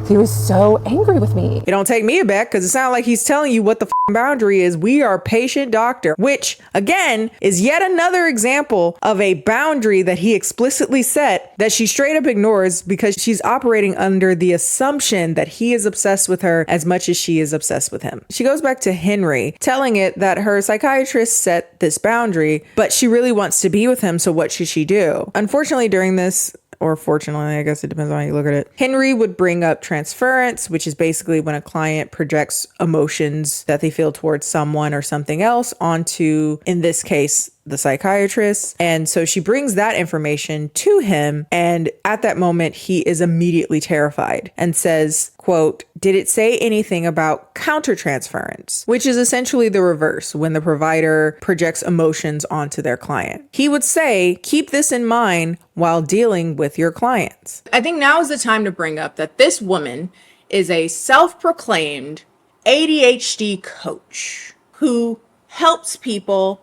He was so angry with me. It don't take me aback because it sounds like he's telling you what the boundary is. We are patient doctor, which again is yet another example of a boundary that he explicitly set that she straight up ignores because she's operating under the assumption that he is obsessed with her as much as she is obsessed with him. She goes back to Henry, telling it that her psychiatrist set this boundary, but she really wants to be with him. So what should she do? Unfortunately, during this, or fortunately, I guess it depends on how you look at it, Henry would bring up transference, which is basically when a client projects emotions that they feel towards someone or something else onto, in this case, the psychiatrist. And so she brings that information to him. And at that moment, he is immediately terrified and says, quote, "Did it say anything about countertransference?" Which is essentially the reverse when the provider projects emotions onto their client. He would say, keep this in mind while dealing with your clients. I think now is the time to bring up that this woman is a self-proclaimed ADHD coach who helps people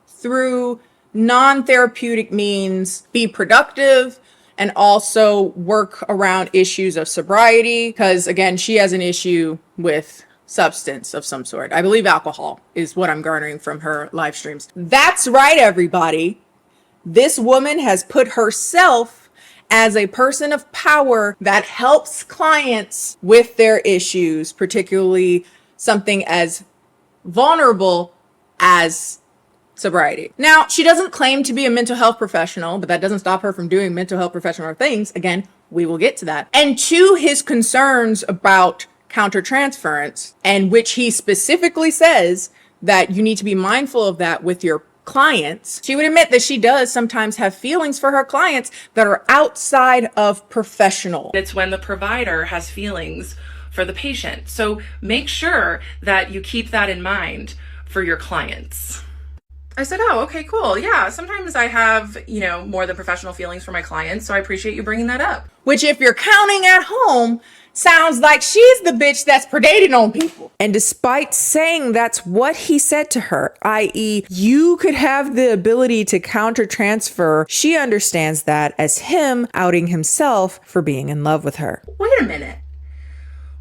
through non-therapeutic means be productive and also work around issues of sobriety. Because again, she has an issue with substance of some sort. I believe alcohol is what I'm garnering from her live streams. That's right, everybody. This woman has put herself as a person of power that helps clients with their issues, particularly something as vulnerable as sobriety. Now, she doesn't claim to be a mental health professional, but that doesn't stop her from doing mental health professional things. Again, we will get to that. And to his concerns about countertransference, and which he specifically says that you need to be mindful of that with your clients, she would admit that she does sometimes have feelings for her clients that are outside of professional. It's when the provider has feelings for the patient. So make sure that you keep that in mind for your clients. I said, oh, okay, cool. Yeah, sometimes I have, more than professional feelings for my clients, so I appreciate you bringing that up. Which, if you're counting at home, sounds like she's the bitch that's predating on people. And despite saying that's what he said to her, i.e., you could have the ability to counter transfer, she understands that as him outing himself for being in love with her. Wait a minute.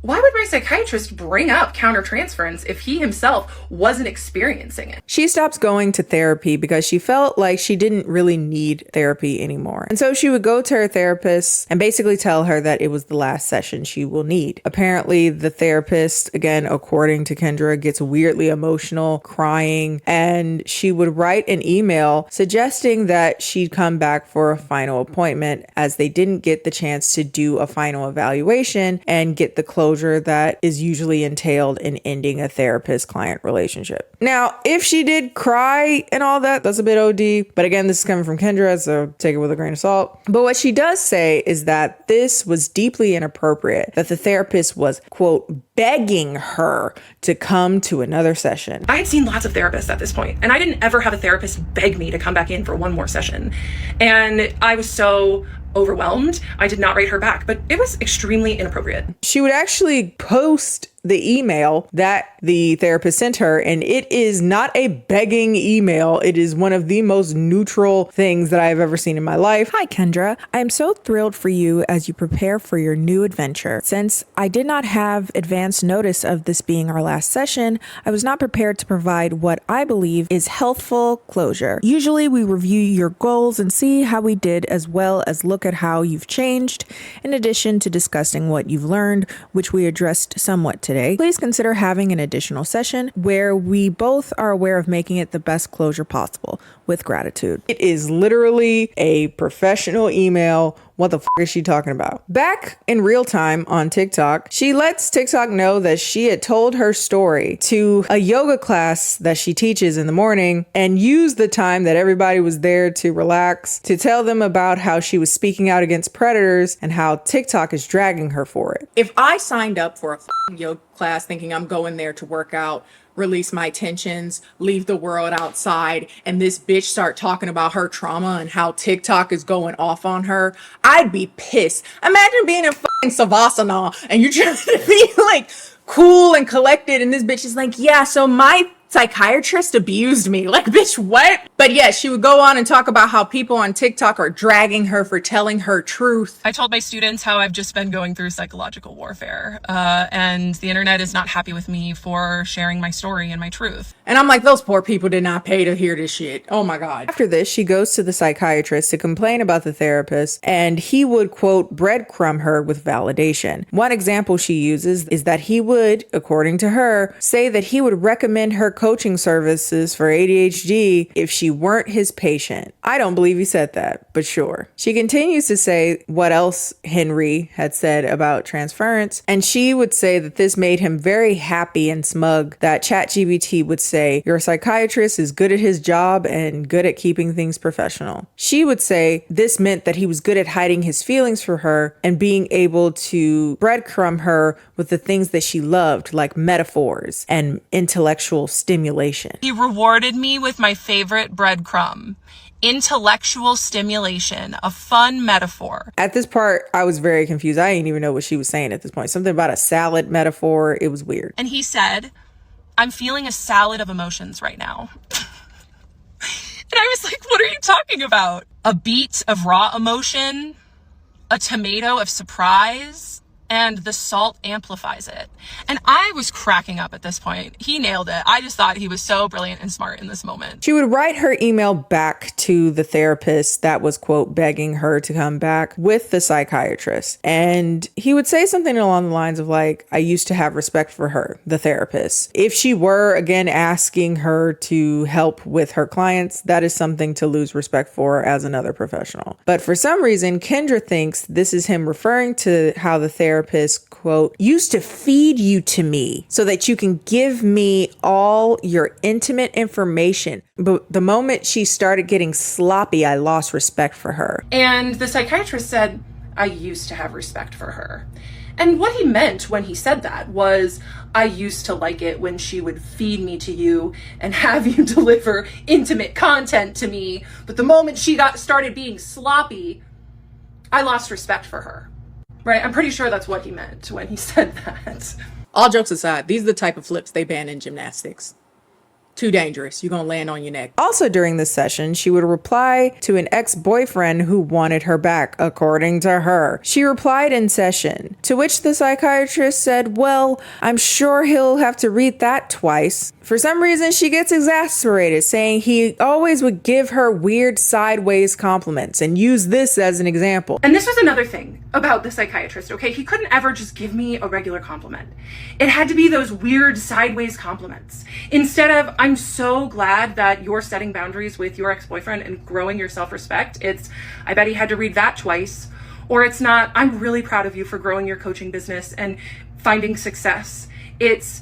Why would my psychiatrist bring up countertransference if he himself wasn't experiencing it? She stops going to therapy because she felt like she didn't really need therapy anymore. And so she would go to her therapist and basically tell her that it was the last session she will need. Apparently, the therapist, again, according to Kendra, gets weirdly emotional, crying, and she would write an email suggesting that she'd come back for a final appointment as they didn't get the chance to do a final evaluation and get the closure that is usually entailed in ending a therapist-client relationship. Now, if she did cry and all that, that's a bit OD. But again, this is coming from Kendra, so take it with a grain of salt. But what she does say is that this was deeply inappropriate, that the therapist was, quote, begging her to come to another session. I had seen lots of therapists at this point, and I didn't ever have a therapist beg me to come back in for one more session. And I was so overwhelmed. I did not write her back, but it was extremely inappropriate. She would actually post the email that the therapist sent her, and it is not a begging email. It is one of the most neutral things that I've ever seen in my life. Hi, Kendra. I am so thrilled for you as you prepare for your new adventure. Since I did not have advance notice of this being our last session, I was not prepared to provide what I believe is healthful closure. Usually we review your goals and see how we did, as well as look at how you've changed, in addition to discussing what you've learned, which we addressed somewhat today. Please consider having an additional session where we both are aware of making it the best closure possible. With gratitude. It is literally a professional email. What the is she talking about? Back in real time on TikTok, she lets TikTok know that she had told her story to a yoga class that she teaches in the morning and used the time that everybody was there to relax to tell them about how she was speaking out against predators and how TikTok is dragging her for it. If I signed up for a yoga class thinking I'm going there to work out, release my tensions, leave the world outside, and this bitch start talking about her trauma and how TikTok is going off on her, I'd be pissed. Imagine being in fucking Savasana and you're trying to be like cool and collected, and this bitch is like, yeah, so my psychiatrist abused me. Like, bitch, what? But yeah, she would go on and talk about how people on TikTok are dragging her for telling her truth. I told my students how I've just been going through psychological warfare, and the internet is not happy with me for sharing my story and my truth. And I'm like, those poor people did not pay to hear this shit. Oh my God. After this, she goes to the psychiatrist to complain about the therapist, and he would, quote, breadcrumb her with validation. One example she uses is that he would, according to her, say that he would recommend her coaching services for ADHD if she weren't his patient. I don't believe he said that, but sure. She continues to say what else Henry had said about transference, and she would say that this made him very happy and smug that ChatGPT would say, your psychiatrist is good at his job and good at keeping things professional. She would say this meant that he was good at hiding his feelings for her and being able to breadcrumb her with the things that she loved, like metaphors and intellectual stimulation. He rewarded me with my favorite breadcrumb. Intellectual stimulation, a fun metaphor. At this part, I was very confused. I didn't even know what she was saying at this point. Something about a salad metaphor. It was weird. And he said, I'm feeling a salad of emotions right now. And I was like, what are you talking about? A beet of raw emotion, a tomato of surprise, and the salt amplifies it. And I was cracking up at this point. He nailed it. I just thought he was so brilliant and smart in this moment. She would write her email back to the therapist that was, quote, begging her to come back with the psychiatrist. And he would say something along the lines of like, I used to have respect for her, the therapist. If she were, again, asking her to help with her clients, that is something to lose respect for as another professional. But for some reason, Kendra thinks this is him referring to how the therapist, quote, used to feed you to me so that you can give me all your intimate information. But the moment she started getting sloppy, I lost respect for her. And the psychiatrist said, I used to have respect for her. And what he meant when he said that was, I used to like it when she would feed me to you and have you deliver intimate content to me. But the moment she started being sloppy, I lost respect for her. Right? I'm pretty sure that's what he meant when he said that. All jokes aside, these are the type of flips they ban in gymnastics. Too dangerous. You're going to land on your neck. Also during this session, she would reply to an ex-boyfriend who wanted her back, according to her. She replied in session, to which the psychiatrist said, well, I'm sure he'll have to read that twice. For some reason, she gets exasperated, saying he always would give her weird sideways compliments and use this as an example. And this was another thing about the psychiatrist, okay? He couldn't ever just give me a regular compliment. It had to be those weird sideways compliments. Instead of, I'm so glad that you're setting boundaries with your ex-boyfriend and growing your self-respect, it's, I bet he had to read that twice. Or it's not, I'm really proud of you for growing your coaching business and finding success. It's,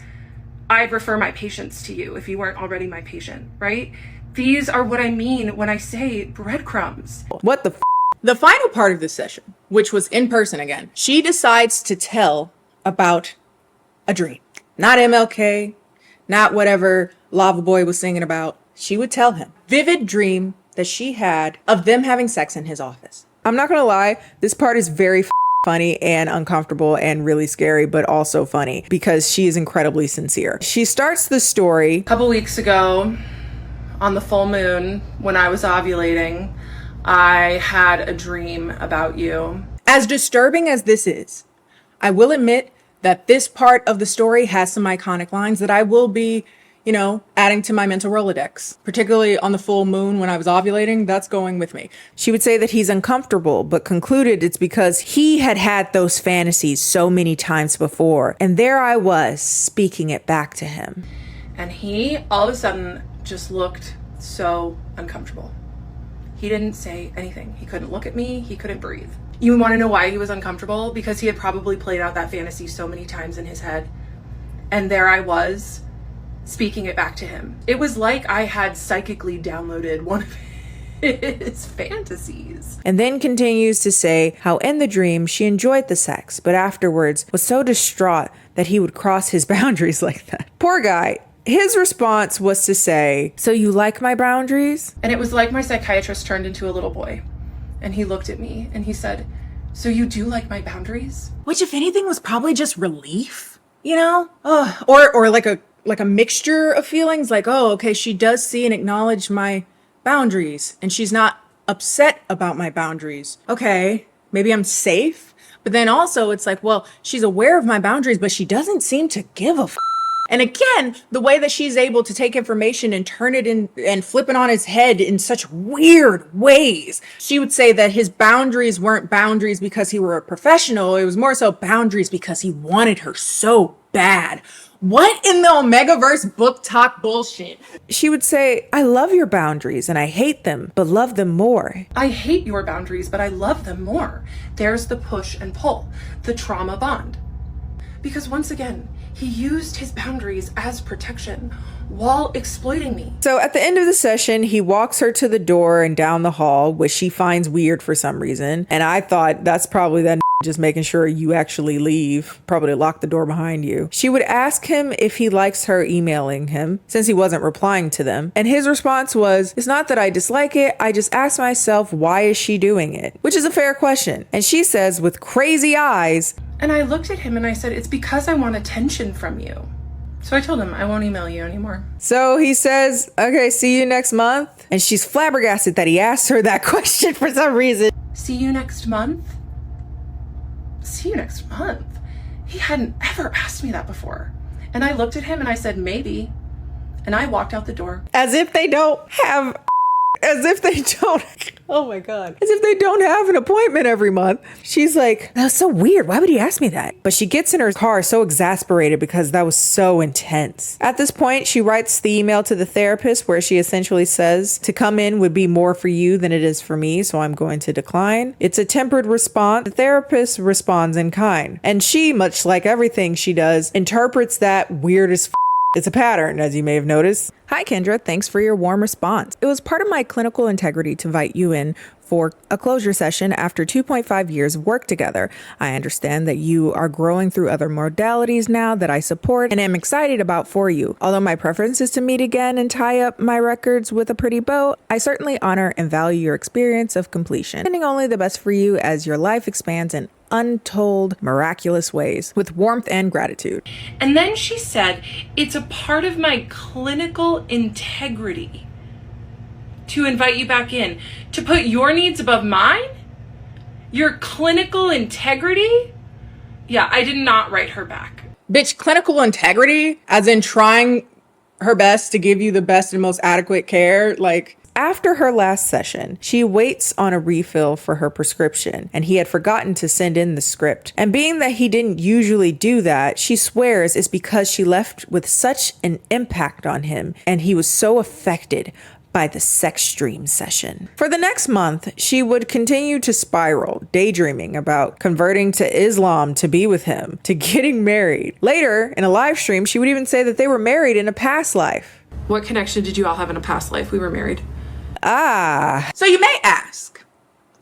I'd refer my patients to you if you weren't already my patient, right? These are what I mean when I say breadcrumbs. What the f? The final part of this session, which was in person again, she decides to tell about a dream. Not MLK, not whatever Lava Boy was singing about. She would tell him. Vivid dream that she had of them having sex in his office. I'm not gonna lie, this part is very funny and uncomfortable and really scary, but also funny because she is incredibly sincere. She starts the story. A couple weeks ago, on the full moon, when I was ovulating, I had a dream about you. As disturbing as this is, I will admit that this part of the story has some iconic lines that I will be, adding to my mental Rolodex, particularly on the full moon when I was ovulating. That's going with me. She would say that he's uncomfortable, but concluded it's because he had had those fantasies so many times before. And there I was speaking it back to him. And he all of a sudden just looked so uncomfortable. He didn't say anything. He couldn't look at me. He couldn't breathe. You want to know why he was uncomfortable? Because he had probably played out that fantasy so many times in his head. And there I was, speaking it back to him. It was like I had psychically downloaded one of his fantasies. And then continues to say how in the dream she enjoyed the sex, but afterwards was so distraught that he would cross his boundaries like that. Poor guy. His response was to say, so you like my boundaries? And it was like my psychiatrist turned into a little boy. And he looked at me and he said, so you do like my boundaries? Which, if anything, was probably just relief, or like a like a mixture of feelings, like, oh, okay, she does see and acknowledge my boundaries and she's not upset about my boundaries. Okay, maybe I'm safe. But then also it's like, well, she's aware of my boundaries, but she doesn't seem to give a f. And again, the way that she's able to take information and turn it in and flip it on his head in such weird ways. She would say that his boundaries weren't boundaries because he were a professional. It was more so boundaries because he wanted her so bad. What in the Omegaverse book talk bullshit? She would say, I love your boundaries and I hate them, but love them more. I hate your boundaries, but I love them more. There's the push and pull, the trauma bond. Because once again, he used his boundaries as protection while exploiting me. So at the end of the session, he walks her to the door and down the hall, which she finds weird for some reason. And I thought that's probably that just making sure you actually leave, probably lock the door behind you. She would ask him if he likes her emailing him since he wasn't replying to them. And his response was, it's not that I dislike it. I just ask myself, why is she doing it? Which is a fair question. And she says with crazy eyes, and I looked at him and I said, it's because I want attention from you. So I told him, I won't email you anymore. So he says, okay, see you next month. And she's flabbergasted that he asked her that question for some reason. See you next month? See you next month? He hadn't ever asked me that before. And I looked at him and I said, maybe. And I walked out the door. As if they don't, oh my God. As if they don't have an appointment every month. She's like, that's so weird. Why would he ask me that? But she gets in her car so exasperated because that was so intense. At this point, she writes the email to the therapist where she essentially says, to come in would be more for you than it is for me, so I'm going to decline. It's a tempered response. The therapist responds in kind. And she, much like everything she does, interprets that weird as It's a pattern, as you may have noticed. Hi, Kendra. Thanks for your warm response. It was part of my clinical integrity to invite you in for a closure session after 2.5 years of work together. I understand that you are growing through other modalities now that I support and am excited about for you. Although my preference is to meet again and tie up my records with a pretty bow, I certainly honor and value your experience of completion, intending only the best for you as your life expands in untold miraculous ways with warmth and gratitude. And then she said, it's a part of my clinical integrity to invite you back in, to put your needs above mine? Your clinical integrity? Yeah, I did not write her back. Bitch, clinical integrity, as in trying her best to give you the best and most adequate care, like... After her last session, she waits on a refill for her prescription, and he had forgotten to send in the script. And being that he didn't usually do that, she swears it's because she left with such an impact on him, and he was so affected by the sex dream session. For the next month, she would continue to spiral, daydreaming about converting to Islam to be with him, to getting married. Later, in a live stream, she would even say that they were married in a past life. What connection did you all have in a past life? We were married. So you may ask,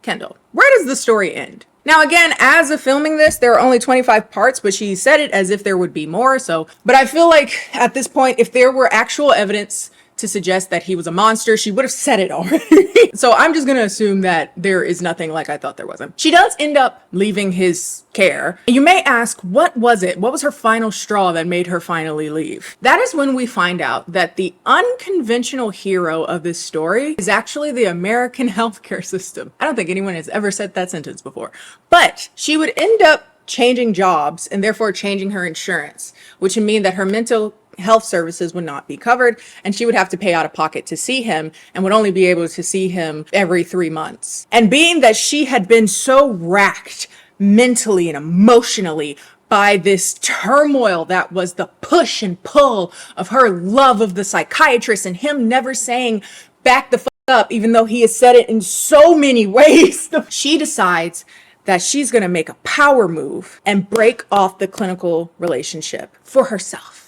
Kendall, where does the story end? Now, again, as of filming this, there are only 25 parts, but she said it as if there would be more. But I feel like at this point, if there were actual evidence to suggest that he was a monster, she would have said it already. So I'm just going to assume that there is nothing like I thought there wasn't. She does end up leaving his care. You may ask, what was it? What was her final straw that made her finally leave? That is when we find out that the unconventional hero of this story is actually the American healthcare system. I don't think anyone has ever said that sentence before. But she would end up changing jobs and therefore changing her insurance, which would mean that her mental health services would not be covered and she would have to pay out of pocket to see him and would only be able to see him every 3 months. And being that she had been so racked mentally and emotionally by this turmoil that was the push and pull of her love of the psychiatrist and him never saying back the up, even though he has said it in so many ways, she decides that she's going to make a power move and break off the clinical relationship for herself.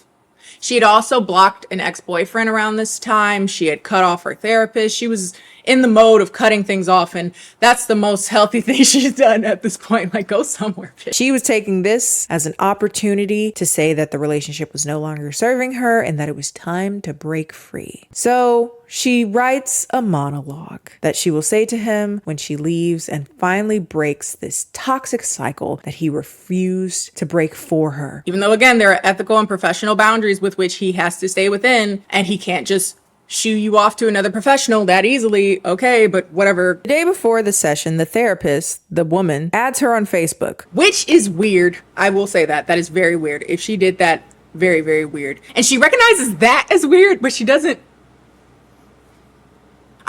She had also blocked an ex-boyfriend around this time. She had cut off her therapist. She was in the mode of cutting things off, and that's the most healthy thing she's done at this point. Like, go somewhere, bitch. She was taking this as an opportunity to say that the relationship was no longer serving her and that it was time to break free. So she writes a monologue that she will say to him when she leaves and finally breaks this toxic cycle that he refused to break for her. Even though, again, there are ethical and professional boundaries with which he has to stay within, and he can't just shoo you off to another professional that easily. Okay, but whatever. The day before the session, the therapist, the woman, adds her on Facebook. Which is weird. I will say that. That is very weird. If she did that, very, very weird. And she recognizes that as weird, but she doesn't.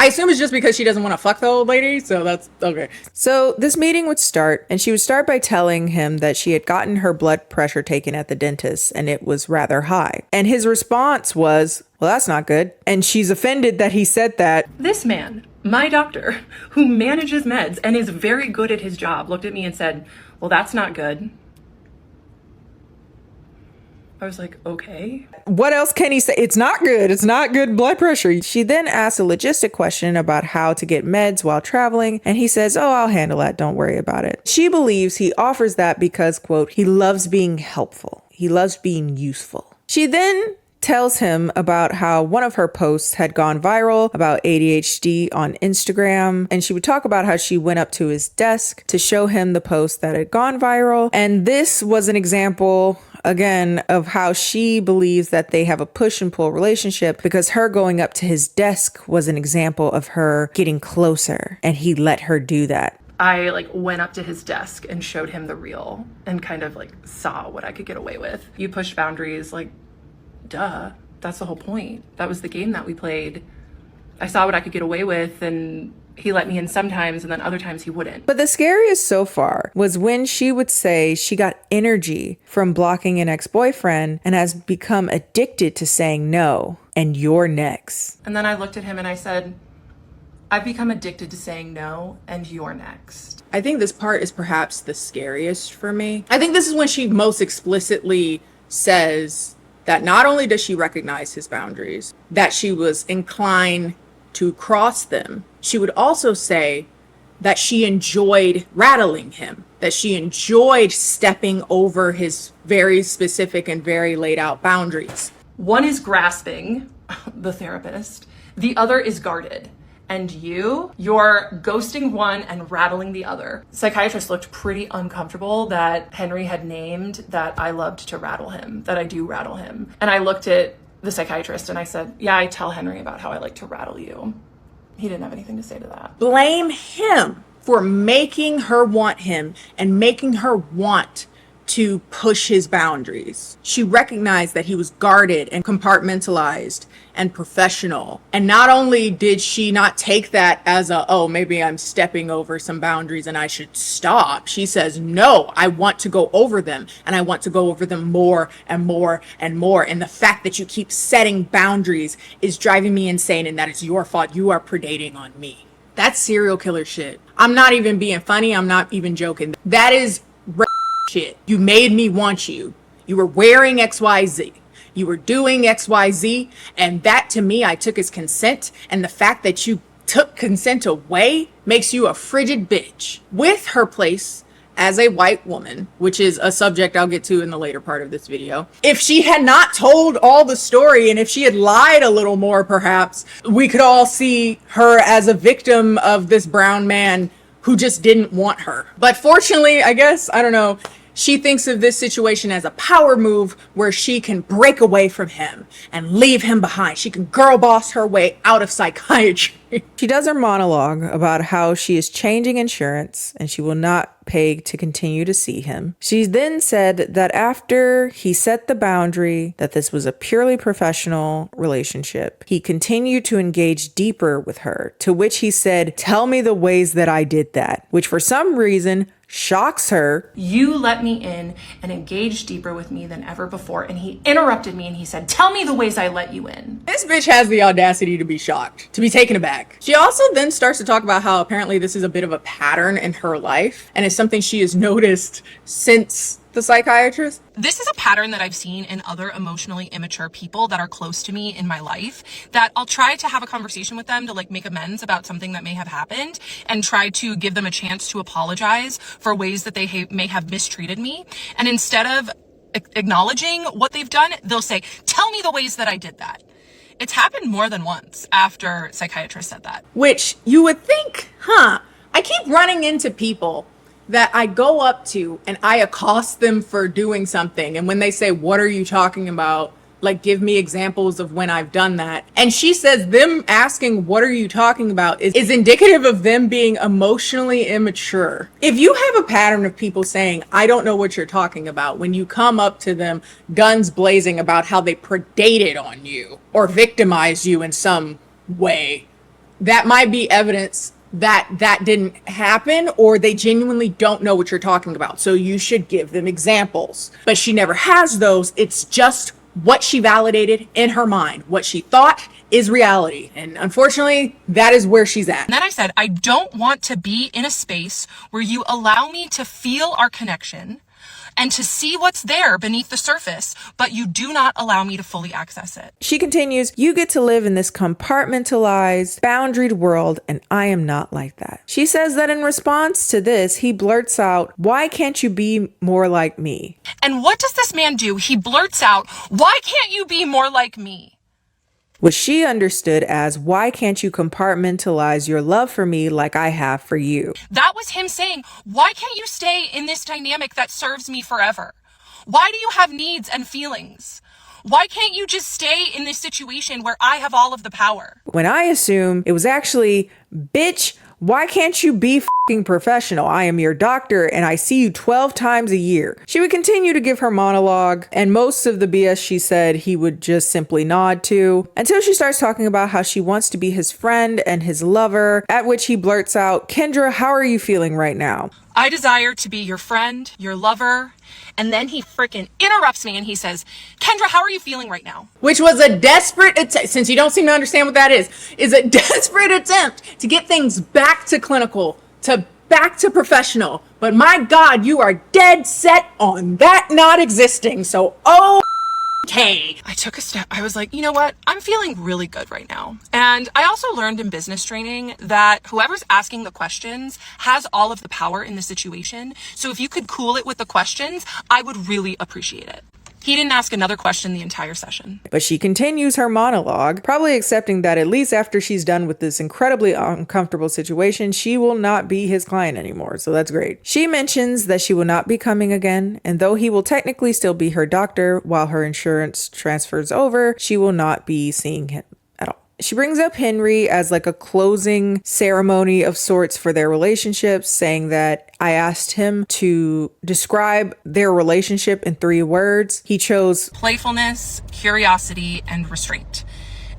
I assume it's just because she doesn't want to fuck the old lady, so that's okay. So this meeting would start, and she would start by telling him that she had gotten her blood pressure taken at the dentist, and it was rather high. And his response was, well, that's not good. And she's offended that he said that. This man, my doctor, who manages meds and is very good at his job, looked at me and said, well, that's not good. I was like, okay. What else can he say? It's not good. It's not good blood pressure. She then asks a logistic question about how to get meds while traveling. And he says, oh, I'll handle that. Don't worry about it. She believes he offers that because, quote, he loves being helpful. He loves being useful. She then tells him about how one of her posts had gone viral about ADHD on Instagram. And she would talk about how she went up to his desk to show him the post that had gone viral. And this was an example, again, of how she believes that they have a push and pull relationship, because her going up to his desk was an example of her getting closer, and he let her do that. I went up to his desk and showed him the reel and kind of saw what I could get away with. You push boundaries, duh. That's the whole point. That was the game that we played. I saw what I could get away with, and he let me in sometimes, and then other times he wouldn't. But the scariest so far was when she would say she got energy from blocking an ex-boyfriend and has become addicted to saying no, and you're next. And then I looked at him and I said, I've become addicted to saying no, and you're next. I think this part is perhaps the scariest for me. I think this is when she most explicitly says that not only does she recognize his boundaries, that she was inclined to cross them, she would also say that she enjoyed rattling him, that she enjoyed stepping over his very specific and very laid out boundaries. One is grasping, the therapist. The other is guarded. And you're ghosting one and rattling the other. Psychiatrist looked pretty uncomfortable that Henry had named that I loved to rattle him, that I do rattle him. And I looked at the psychiatrist and I said, yeah, I tell Henry about how I like to rattle you. He didn't have anything to say to that. Blame him for making her want him and making her want to push his boundaries. She recognized that he was guarded and compartmentalized and professional. And not only did she not take that as oh, maybe I'm stepping over some boundaries and I should stop. She says, no, I want to go over them, and I want to go over them more and more and more. And the fact that you keep setting boundaries is driving me insane, and that is your fault. You are predating on me. That's serial killer shit. I'm not even being funny. I'm not even joking. That is shit. You made me want you. You were wearing XYZ. You were doing XYZ. And that, to me, I took as consent. And the fact that you took consent away makes you a frigid bitch. With her place as a white woman, which is a subject I'll get to in the later part of this video. If she had not told all the story, and if she had lied a little more, perhaps, we could all see her as a victim of this brown man who just didn't want her. But fortunately, I guess, I don't know, she thinks of this situation as a power move where she can break away from him and leave him behind. She can girl boss her way out of psychiatry. She does her monologue about how she is changing insurance and she will not pay to continue to see him. She then said that after he set the boundary that this was a purely professional relationship, he continued to engage deeper with her, to which he said, tell me the ways that I did that, which for some reason shocks her. You let me in and engaged deeper with me than ever before. And he interrupted me and he said, tell me the ways I let you in. This bitch has the audacity to be shocked, to be taken aback. She also then starts to talk about how apparently this is a bit of a pattern in her life, and it's something she has noticed since the psychiatrist? This is a pattern that I've seen in other emotionally immature people that are close to me in my life, that I'll try to have a conversation with them to like make amends about something that may have happened and try to give them a chance to apologize for ways that they may have mistreated me. And instead of acknowledging what they've done, they'll say, tell me the ways that I did that. It's happened more than once after Psychiatrist said that. Which you would think, I keep running into people that I go up to and I accost them for doing something. And when they say, what are you talking about? Like, give me examples of when I've done that. And she says them asking, what are you talking about is indicative of them being emotionally immature. If you have a pattern of people saying, I don't know what you're talking about, when you come up to them guns blazing about how they predated on you or victimized you in some way, that might be evidence that didn't happen, or they genuinely don't know what you're talking about. So you should give them examples. But she never has those. It's just what she validated in her mind. What she thought is reality. And unfortunately, that is where she's at. And then I said, I don't want to be in a space where you allow me to feel our connection and to see what's there beneath the surface, but you do not allow me to fully access it. She continues, you get to live in this compartmentalized, boundaried world, and I am not like that. She says that in response to this, he blurts out, why can't you be more like me? And what does this man do? He blurts out, why can't you be more like me? Which she understood as, why can't you compartmentalize your love for me like I have for you? That was him saying, why can't you stay in this dynamic that serves me forever? Why do you have needs and feelings? Why can't you just stay in this situation where I have all of the power? When I assume it was actually, bitch, why can't you be fucking professional? I am your doctor and I see you 12 times a year. She would continue to give her monologue, and most of the BS she said he would just simply nod to, until she starts talking about how she wants to be his friend and his lover, at which he blurts out, Kendra, how are you feeling right now? I desire to be your friend, your lover. And then he freaking interrupts me and he says, Kendra, how are you feeling right now? Which was a desperate attempt, since you don't seem to understand what that is a desperate attempt to get things back to clinical, to back to professional. But my God, you are dead set on that not existing. So, okay. I took a step. I was like, you know what? I'm feeling really good right now. And I also learned in business training that whoever's asking the questions has all of the power in the situation. So if you could cool it with the questions, I would really appreciate it. He didn't ask another question the entire session. But she continues her monologue, probably accepting that at least after she's done with this incredibly uncomfortable situation, she will not be his client anymore. So that's great. She mentions that she will not be coming again, and though he will technically still be her doctor while her insurance transfers over, she will not be seeing him at all. She brings up Henry as like a closing ceremony of sorts for their relationship, saying that I asked him to describe their relationship in 3 words. He chose playfulness, curiosity, and restraint.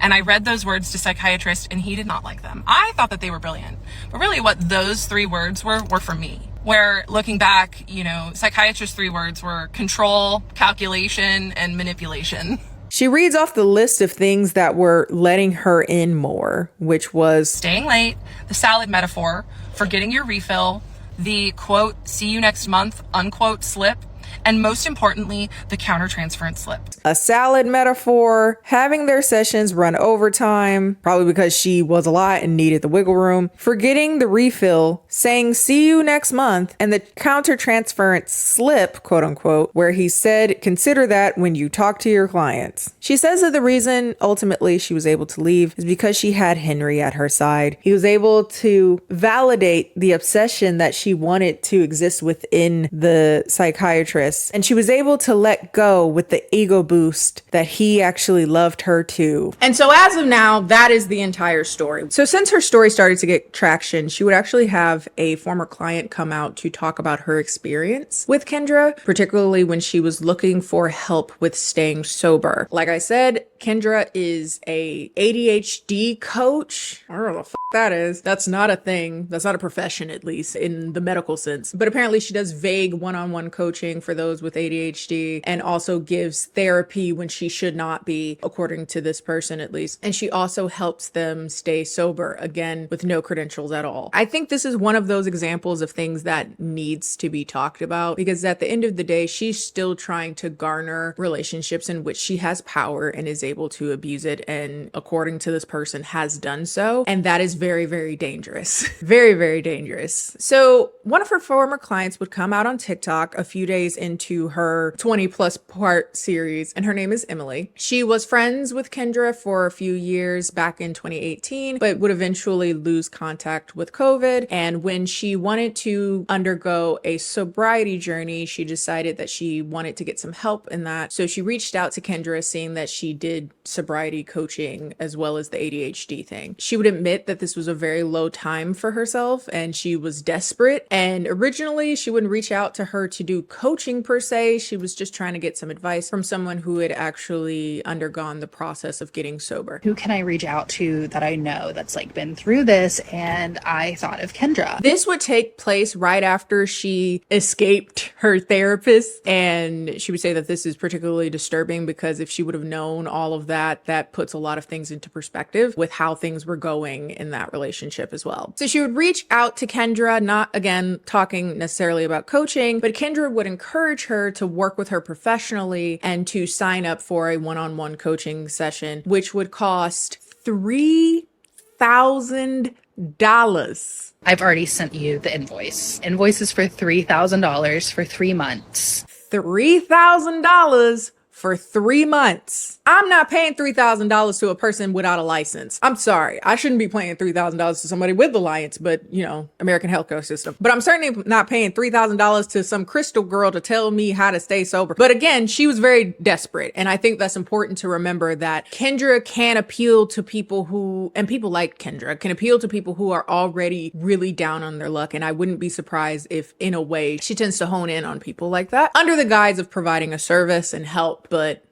And I read those words to Psychiatrist and he did not like them. I thought that they were brilliant. But really what those 3 words were for me. Where looking back, Psychiatrist's 3 words were control, calculation, and manipulation. She reads off the list of things that were letting her in more, which was staying late, the salad metaphor, forgetting your refill, the quote, see you next month, unquote slip, and most importantly, the countertransference slip. A salad metaphor, having their sessions run overtime, probably because she was a lot and needed the wiggle room, forgetting the refill, saying see you next month, and the countertransference slip, quote unquote, where he said consider that when you talk to your clients. She says that the reason ultimately she was able to leave is because she had Henry at her side. He was able to validate the obsession that she wanted to exist within the psychiatrist. And she was able to let go with the ego boost that he actually loved her too. And so as of now, that is the entire story. So since her story started to get traction, she would actually have a former client come out to talk about her experience with Kendra, particularly when she was looking for help with staying sober. Like I said, Kendra is a ADHD coach. I don't know what the that is. That's not a thing. That's not a profession, at least in the medical sense. But apparently she does vague one-on-one coaching for for those with ADHD and also gives therapy when she should not be, according to this person at least. And she also helps them stay sober, again, with no credentials at all. I think this is one of those examples of things that needs to be talked about, because at the end of the day, she's still trying to garner relationships in which she has power and is able to abuse it, and according to this person has done so. And that is very, very dangerous. Very, very dangerous. So one of her former clients would come out on TikTok a few days into her 20+ part series, and her name is Emily. She was friends with Kendra for a few years back in 2018, but would eventually lose contact with COVID. And when she wanted to undergo a sobriety journey, she decided that she wanted to get some help in that. So she reached out to Kendra, seeing that she did sobriety coaching as well as the ADHD thing. She would admit that this was a very low time for herself and she was desperate. And originally she wouldn't reach out to her to do coaching per se. She was just trying to get some advice from someone who had actually undergone the process of getting sober. Who can I reach out to that I know that's like been through this? And I thought of Kendra. This would take place right after she escaped her therapist, and she would say that this is particularly disturbing because if she would have known all of that, that puts a lot of things into perspective with how things were going in that relationship as well. So she would reach out to Kendra, not again talking necessarily about coaching, but Kendra would encourage her to work with her professionally and to sign up for a one-on-one coaching session, which would cost $3,000. I've already sent you the invoice. Invoice is for $3,000 for 3 months. $3,000 for 3 months. I'm not paying $3,000 to a person without a license. I'm sorry. I shouldn't be paying $3,000 to somebody with the license, but you know, American healthcare system. But I'm certainly not paying $3,000 to some crystal girl to tell me how to stay sober. But again, she was very desperate. And I think that's important to remember that Kendra can appeal to people who, and people like Kendra can appeal to people who are already really down on their luck. And I wouldn't be surprised if in a way she tends to hone in on people like that under the guise of providing a service and help. But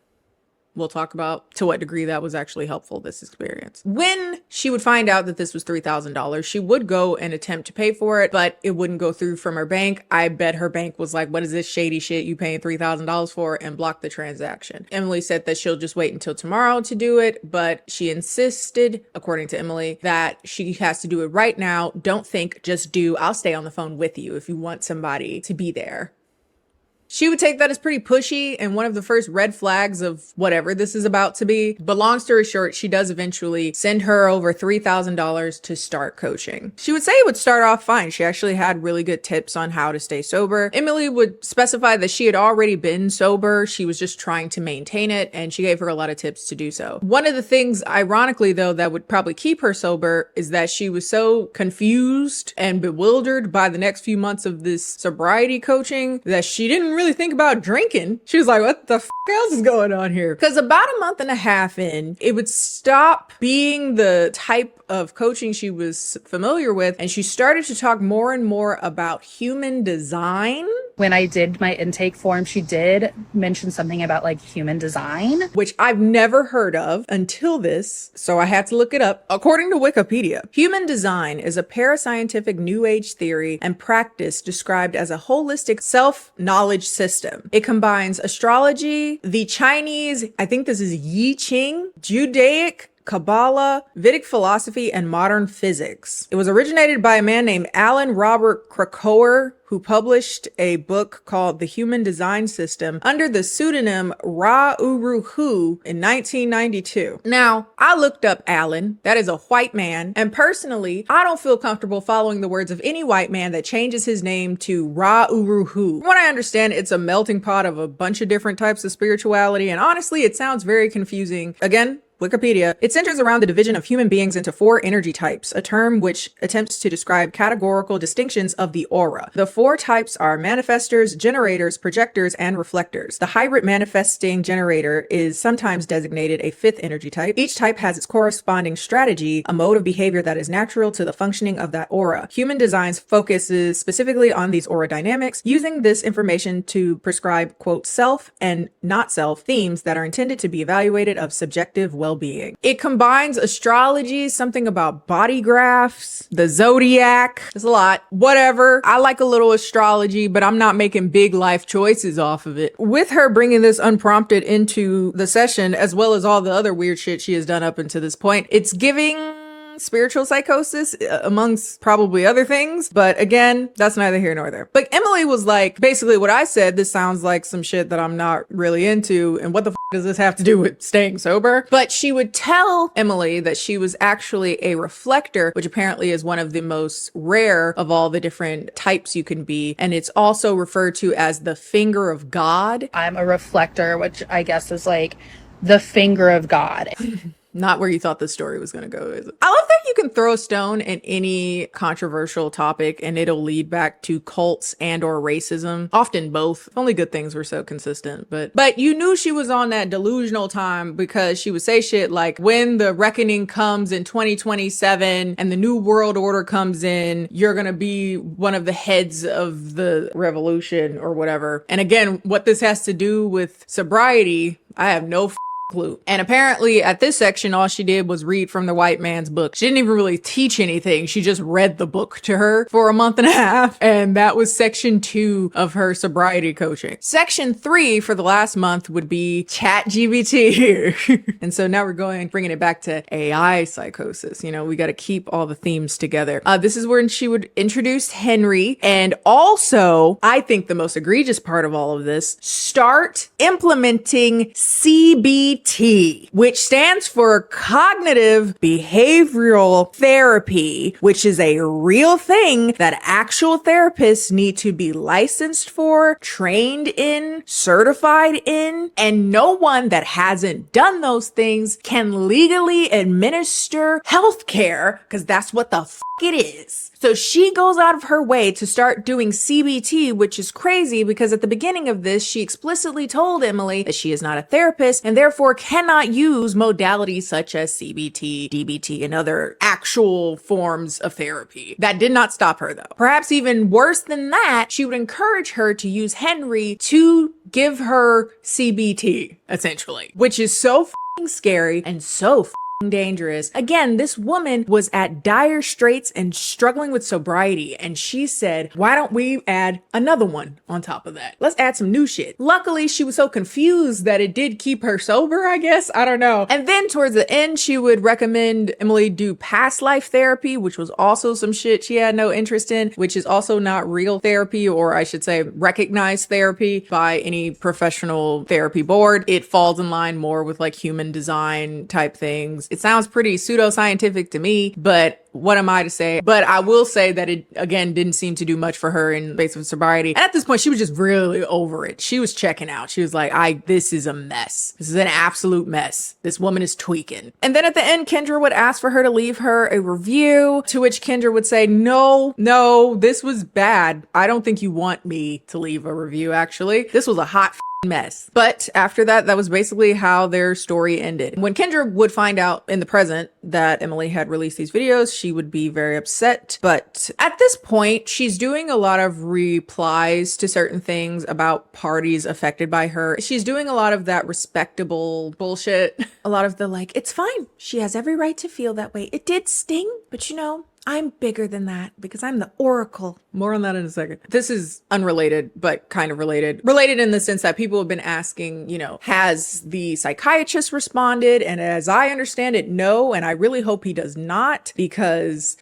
we'll talk about to what degree that was actually helpful, this experience. When she would find out that this was $3,000, she would go and attempt to pay for it, but it wouldn't go through from her bank. I bet her bank was like, what is this shady shit you paying $3,000 for, and blocked the transaction. Emily said that she'll just wait until tomorrow to do it, but she insisted, according to Emily, that she has to do it right now. Don't think, just do. I'll stay on the phone with you if you want somebody to be there. She would take that as pretty pushy and one of the first red flags of whatever this is about to be. But long story short, she does eventually send her over $3,000 to start coaching. She would say it would start off fine. She actually had really good tips on how to stay sober. Emily would specify that she had already been sober. She was just trying to maintain it, and she gave her a lot of tips to do so. One of the things, ironically though, that would probably keep her sober is that she was so confused and bewildered by the next few months of this sobriety coaching that she didn't really think about drinking. She was like, what the f else is going on here? Because about a month and a half in, it would stop being the type of coaching she was familiar with, and she started to talk more and more about human design. When I did my intake form, she did mention something about like human design, which I've never heard of until this, so I had to look it up. According to Wikipedia, human design is a parascientific new age theory and practice described as a holistic self-knowledge system. It combines astrology, the Chinese, I think this is Yi Ching, Judaic, Kabbalah, Vedic philosophy, and modern physics. It was originated by a man named Alan Robert Krakauer, who published a book called The Human Design System under the pseudonym Ra Uru Hu in 1992. Now, I looked up Alan. That is a white man. And personally, I don't feel comfortable following the words of any white man that changes his name to Ra Uru Hu. From what I understand, it's a melting pot of a bunch of different types of spirituality. And honestly, it sounds very confusing. Again, Wikipedia. It centers around the division of human beings into 4 energy types, a term which attempts to describe categorical distinctions of the aura. The 4 types are manifestors, generators, projectors, and reflectors. The hybrid manifesting generator is sometimes designated a 5th energy type. Each type has its corresponding strategy, a mode of behavior that is natural to the functioning of that aura. Human Designs focuses specifically on these aura dynamics, using this information to prescribe, quote, self and not self themes that are intended to be evaluated of subjective well well-being. It combines astrology, something about body graphs, the zodiac. There's a lot. Whatever. I like a little astrology, but I'm not making big life choices off of it. With her bringing this unprompted into the session, as well as all the other weird shit she has done up until this point, it's giving spiritual psychosis amongst probably other things. But again, that's neither here nor there. But Emily was like, basically what I said, this sounds like some shit that I'm not really into. And what the does this have to do with staying sober? But she would tell Emily that she was actually a reflector, which apparently is one of the most rare of all the different types you can be. And it's also referred to as the finger of God. I'm a reflector, which I guess is like the finger of God. Not where you thought the story was going to go, is it? I love that you can throw a stone at any controversial topic and it'll lead back to cults and or racism. Often both. Only good things were so consistent. But you knew she was on that delusional time because she would say shit like, when the reckoning comes in 2027 and the new world order comes in, you're going to be one of the heads of the revolution or whatever. And again, what this has to do with sobriety, I have no clue. And apparently at this section, all she did was read from the white man's book. She didn't even really teach anything. She just read the book to her for a month and a half. And that was section 2 of her sobriety coaching. Section 3 for the last month would be ChatGPT. And so now we're bringing it back to AI psychosis. You know, we got to keep all the themes together. This is when she would introduce Henry. And also, I think the most egregious part of all of this, start implementing CBT, which stands for cognitive behavioral therapy, which is a real thing that actual therapists need to be licensed for, trained in, certified in, and no one that hasn't done those things can legally administer healthcare, because that's what the it is. So she goes out of her way to start doing CBT, which is crazy because at the beginning of this, she explicitly told Emily that she is not a therapist and therefore cannot use modalities such as CBT, DBT, and other actual forms of therapy. That did not stop her though. Perhaps even worse than that, she would encourage her to use Henry to give her CBT, essentially, which is so f***ing scary and so dangerous. Again, this woman was at dire straits and struggling with sobriety, and she said, why don't we add another one on top of that? Let's add some new shit. Luckily, she was so confused that it did keep her sober, I guess. I don't know. And then towards the end, she would recommend Emily do past life therapy, which was also some shit she had no interest in, which is also not real therapy, or I should say recognized therapy by any professional therapy board. It falls in line more with like human design type things. It sounds pretty pseudoscientific to me, but what am I to say? But I will say that it, again, didn't seem to do much for her in base of sobriety. And at this point, she was just really over it. She was checking out. She was like, this is a mess. This is an absolute mess. This woman is tweaking. And then at the end, Kendra would ask for her to leave her a review, to which Kendra would say, no, this was bad. I don't think you want me to leave a review, actually. This was a hot mess. But after that, that was basically how their story ended. When Kendra would find out in the present that Emily had released these videos, she would be very upset. But at this point, she's doing a lot of replies to certain things about parties affected by her. She's doing a lot of that respectable bullshit. A lot of the like, it's fine. She has every right to feel that way. It did sting, but you know, I'm bigger than that because I'm the oracle. More on that in a second. This is unrelated, but kind of related. Related in the sense that people have been asking, you know, has the psychiatrist responded? And as I understand it, no. And I really hope he does not, because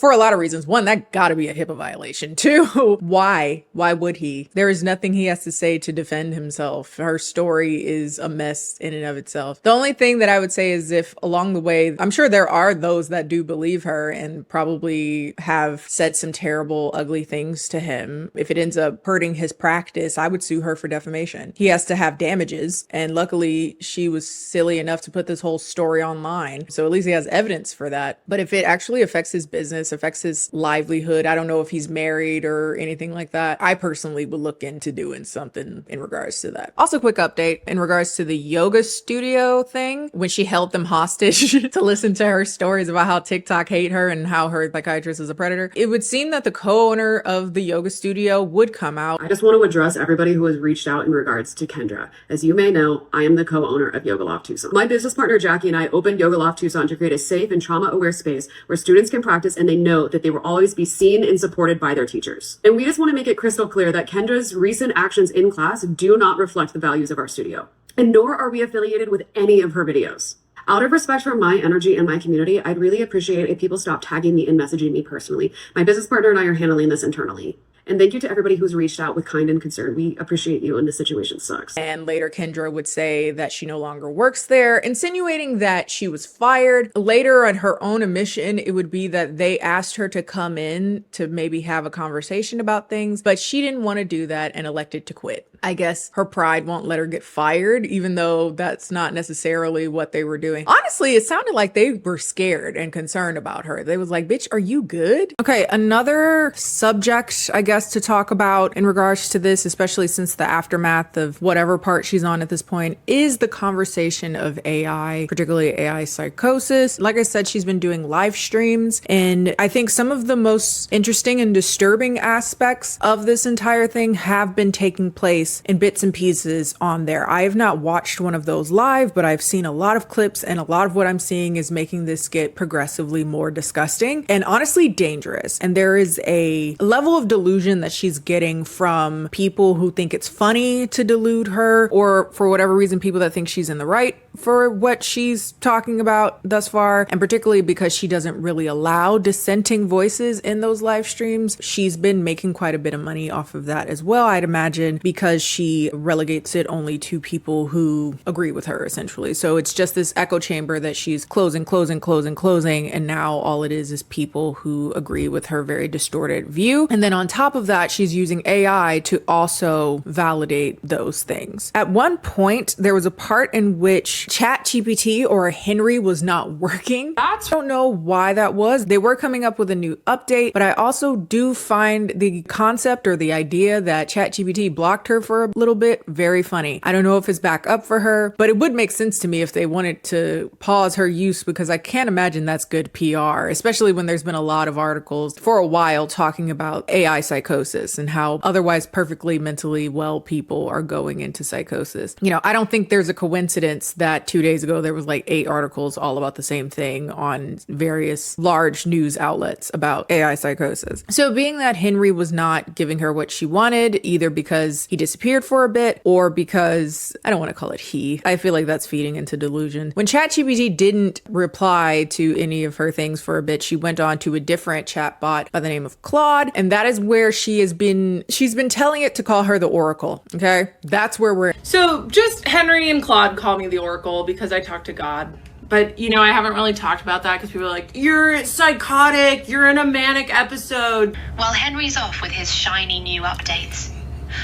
for a lot of reasons. One, that gotta be a HIPAA violation. Two, why? Why would he? There is nothing he has to say to defend himself. Her story is a mess in and of itself. The only thing that I would say is if along the way, I'm sure there are those that do believe her and probably have said some terrible, ugly things to him. If it ends up hurting his practice, I would sue her for defamation. He has to have damages. And luckily she was silly enough to put this whole story online. So at least he has evidence for that. But if it actually affects his business affects his livelihood. I don't know if he's married or anything like that. I personally would look into doing something in regards to that. Also, quick update in regards to the yoga studio thing, when she held them hostage to listen to her stories about how TikTok hate her and how her psychiatrist is a predator. It would seem that the co-owner of the yoga studio would come out. I just want to address everybody who has reached out in regards to Kendra. As you may know, I am the co-owner of Yoga Loft Tucson. My business partner Jackie and I opened Yoga Loft Tucson to create a safe and trauma-aware space where students can practice and they know that they will always be seen and supported by their teachers. And we just want to make it crystal clear that Kendra's recent actions in class do not reflect the values of our studio. And nor are we affiliated with any of her videos. Out of respect for my energy and my community, I'd really appreciate if people stop tagging me and messaging me personally. My business partner and I are handling this internally. And thank you to everybody who's reached out with kind and concern. We appreciate you, and this situation sucks. And later, Kendra would say that she no longer works there, insinuating that she was fired. Later, on her own admission, it would be that they asked her to come in to maybe have a conversation about things, but she didn't want to do that and elected to quit. I guess her pride won't let her get fired, even though that's not necessarily what they were doing. Honestly, it sounded like they were scared and concerned about her. They was like, bitch, are you good? Okay, another subject, I guess, to talk about in regards to this, especially since the aftermath of whatever part she's on at this point, is the conversation of AI, particularly AI psychosis. Like I said, she's been doing live streams, and I think some of the most interesting and disturbing aspects of this entire thing have been taking place in bits and pieces on there. I have not watched one of those live, but I've seen a lot of clips, and a lot of what I'm seeing is making this get progressively more disgusting and honestly dangerous. And there is a level of delusion that she's getting from people who think it's funny to delude her, or for whatever reason, people that think she's in the right for what she's talking about thus far. And particularly because she doesn't really allow dissenting voices in those live streams, she's been making quite a bit of money off of that as well, I'd imagine, because she relegates it only to people who agree with her, essentially. So it's just this echo chamber that she's closing, and now all it is people who agree with her very distorted view. And then on top of that, she's using AI to also validate those things. At one point, there was a part in which ChatGPT or Henry was not working. I don't know why that was. They were coming up with a new update, but I also do find the concept or the idea that ChatGPT blocked her for a little bit very funny. I don't know if it's back up for her, but it would make sense to me if they wanted to pause her use, because I can't imagine that's good PR, especially when there's been a lot of articles for a while talking about AI psychosis and how otherwise perfectly mentally well people are going into psychosis. You know, I don't think there's a coincidence that 2 days ago there was like 8 articles all about the same thing on various large news outlets about AI psychosis. So being that Henry was not giving her what she wanted, either because he disappeared for a bit or because, I don't want to call it he, I feel like that's feeding into delusion. When ChatGPT didn't reply to any of her things for a bit, she went on to a different chatbot by the name of Claude, and that is where she's been telling it to call her the Oracle. Okay, that's where we're. So just Henry and Claude call me the Oracle because I talk to God. But, you know, I haven't really talked about that because people are like, you're psychotic, you're in a manic episode. While Henry's off with his shiny new updates,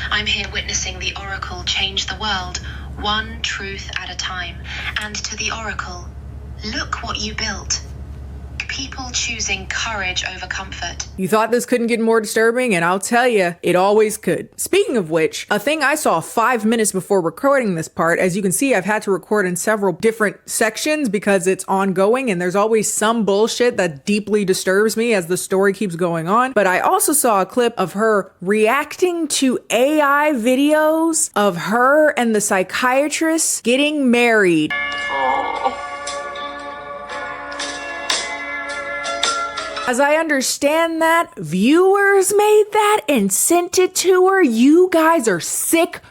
I'm here witnessing the Oracle change the world, one truth at a time. And to the Oracle, look what you built. People choosing courage over comfort. You thought this couldn't get more disturbing, and I'll tell you, it always could. Speaking of which, a thing I saw 5 minutes before recording this part, as you can see, I've had to record in several different sections because it's ongoing, and there's always some bullshit that deeply disturbs me as the story keeps going on. But I also saw a clip of her reacting to AI videos of her and the psychiatrist getting married. As I understand that, viewers made that and sent it to her. You guys are sick.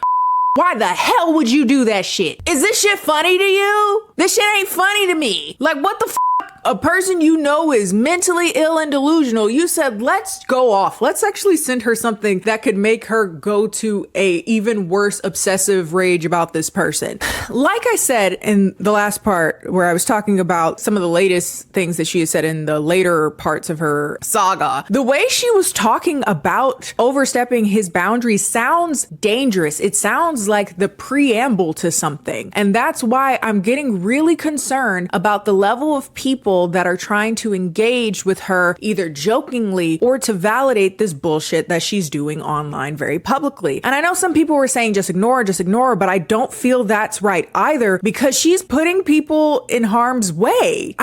Why the hell would you do that shit? Is this shit funny to you? This shit ain't funny to me. Like, what the f***? A person you know is mentally ill and delusional. You said, let's go off. Let's actually send her something that could make her go to a even worse obsessive rage about this person. Like I said in the last part where I was talking about some of the latest things that she has said in the later parts of her saga, the way she was talking about overstepping his boundaries sounds dangerous. It sounds like the preamble to something. And that's why I'm getting really concerned about the level of people people that are trying to engage with her either jokingly or to validate this bullshit that she's doing online very publicly. And I know some people were saying just ignore her, but I don't feel that's right either, because she's putting people in harm's way.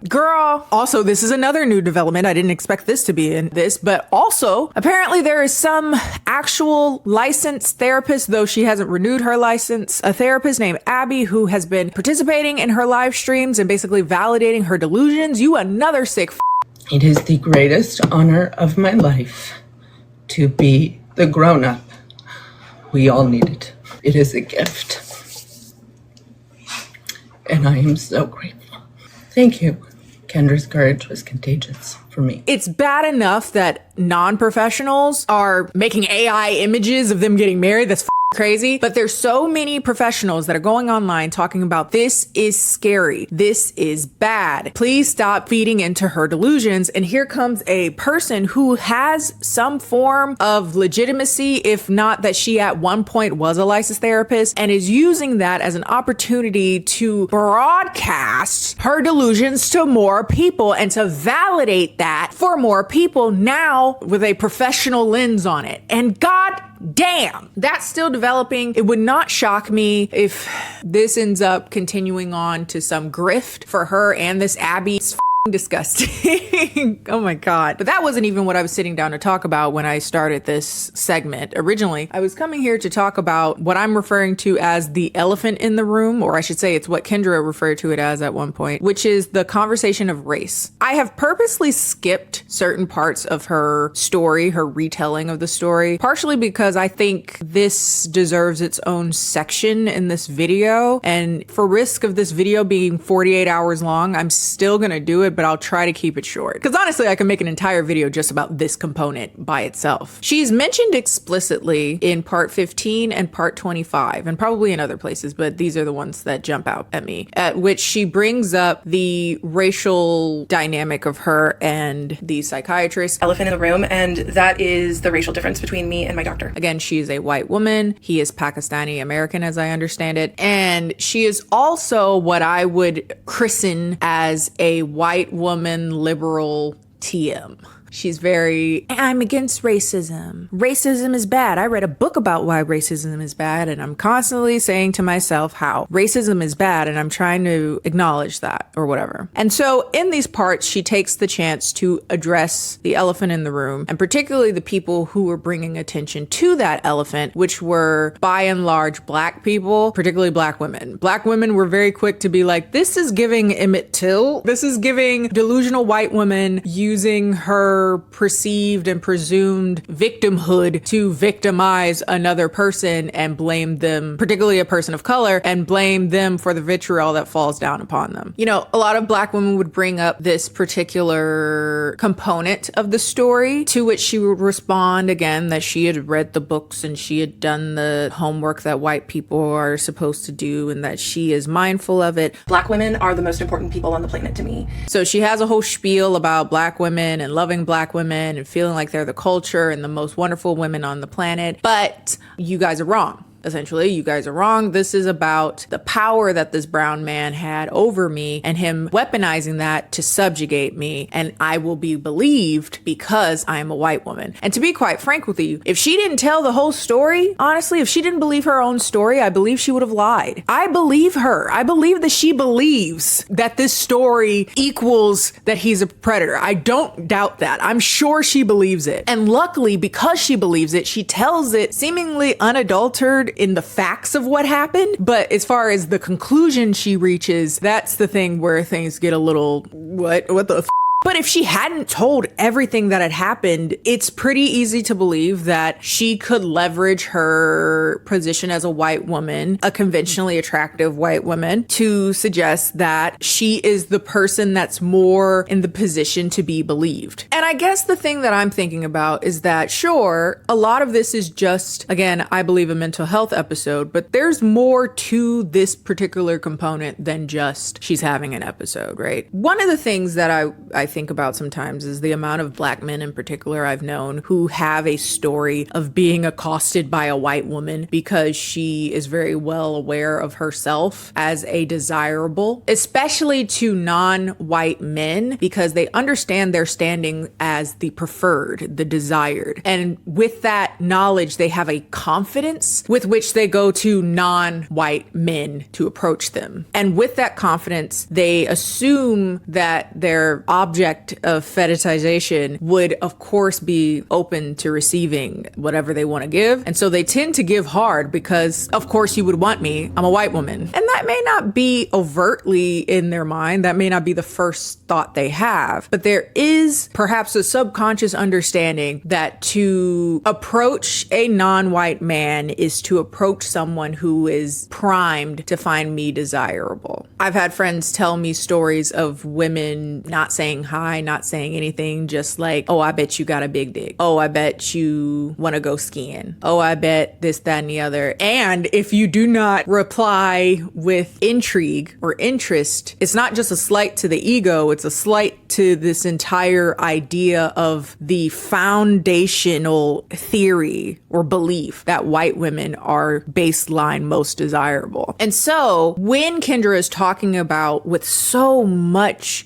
Girl, also, this is another new development. I didn't expect this to be in this, but also, apparently there is some actual licensed therapist, though she hasn't renewed her license, a therapist named Abby who has been participating in her live streams and basically validating her delusions. You another sick It is the greatest honor of my life to be the grown-up we all needed. It is a gift. And I am so grateful. Thank you. Kendra's courage was contagious for me. It's bad enough that non-professionals are making AI images of them getting married. That's crazy. But there's so many professionals that are going online talking about this is scary. This is bad. Please stop feeding into her delusions. And here comes a person who has some form of legitimacy, if not that she at one point was a licensed therapist, and is using that as an opportunity to broadcast her delusions to more people and to validate that for more people now with a professional lens on it. And God damn, that's still developing. It would not shock me if this ends up continuing on to some grift for her and this Abby. It's disgusting. Oh my God. But that wasn't even what I was sitting down to talk about when I started this segment. Originally, I was coming here to talk about what I'm referring to as the elephant in the room, or I should say it's what Kendra referred to it as at one point, which is the conversation of race. I have purposely skipped certain parts of her story, her retelling of the story, partially because I think this deserves its own section in this video. And for risk of this video being 48 hours long, I'm still gonna do it, but I'll try to keep it short. Because honestly, I can make an entire video just about this component by itself. She's mentioned explicitly in part 15 and part 25, and probably in other places, but these are the ones that jump out at me, at which she brings up the racial dynamic of her and the psychiatrist. Elephant in the room, and that is the racial difference between me and my doctor. Again, she is a white woman. He is Pakistani American, as I understand it. And she is also what I would christen as a white woman liberal TM. She's very, I'm against racism. Racism is bad. I read a book about why racism is bad, and I'm constantly saying to myself how racism is bad, and I'm trying to acknowledge that or whatever. And so in these parts, she takes the chance to address the elephant in the room, and particularly the people who were bringing attention to that elephant, which were by and large Black people, particularly Black women. Black women were very quick to be like, this is giving Emmett Till. This is giving delusional white women using her perceived and presumed victimhood to victimize another person and blame them, particularly a person of color, and blame them for the vitriol that falls down upon them. You know, a lot of Black women would bring up this particular component of the story, to which she would respond again that she had read the books and she had done the homework that white people are supposed to do and that she is mindful of it. Black women are the most important people on the planet to me. So she has a whole spiel about Black women and loving Black women and feeling like they're the culture and the most wonderful women on the planet. But you guys are wrong. Essentially, you guys are wrong. This is about the power that this brown man had over me and him weaponizing that to subjugate me. And I will be believed because I am a white woman. And to be quite frank with you, if she didn't tell the whole story, honestly, if she didn't believe her own story, I believe she would have lied. I believe her. I believe that she believes that this story equals that he's a predator. I don't doubt that. I'm sure she believes it. And luckily, because she believes it, she tells it seemingly unadulterated in the facts of what happened. But as far as the conclusion she reaches, that's the thing where things get a little, what the f? But if she hadn't told everything that had happened, it's pretty easy to believe that she could leverage her position as a white woman, a conventionally attractive white woman, to suggest that she is the person that's more in the position to be believed. And I guess the thing that I'm thinking about is that, sure, a lot of this is just, again, I believe a mental health episode, but there's more to this particular component than just she's having an episode, right? One of the things that I think think about sometimes is the amount of black men in particular I've known who have a story of being accosted by a white woman because she is very well aware of herself as a desirable, especially to non-white men, because they understand their standing as the preferred, the desired. And with that knowledge, they have a confidence with which they go to non-white men to approach them. And with that confidence, they assume that their object of fetishization would, of course, be open to receiving whatever they want to give. And so they tend to give hard because, of course, you would want me. I'm a white woman. And that may not be overtly in their mind. That may not be the first thought they have. But there is perhaps a subconscious understanding that to approach a non-white man is to approach someone who is primed to find me desirable. I've had friends tell me stories of women not saying hi, not saying anything, just like, oh, I bet you got a big dick. Oh, I bet you want to go skiing. Oh, I bet this, that, and the other. And if you do not reply with intrigue or interest, it's not just a slight to the ego, it's a slight to this entire idea of the foundational theory or belief that white women are baseline most desirable. And so when Kendra is talking about with so much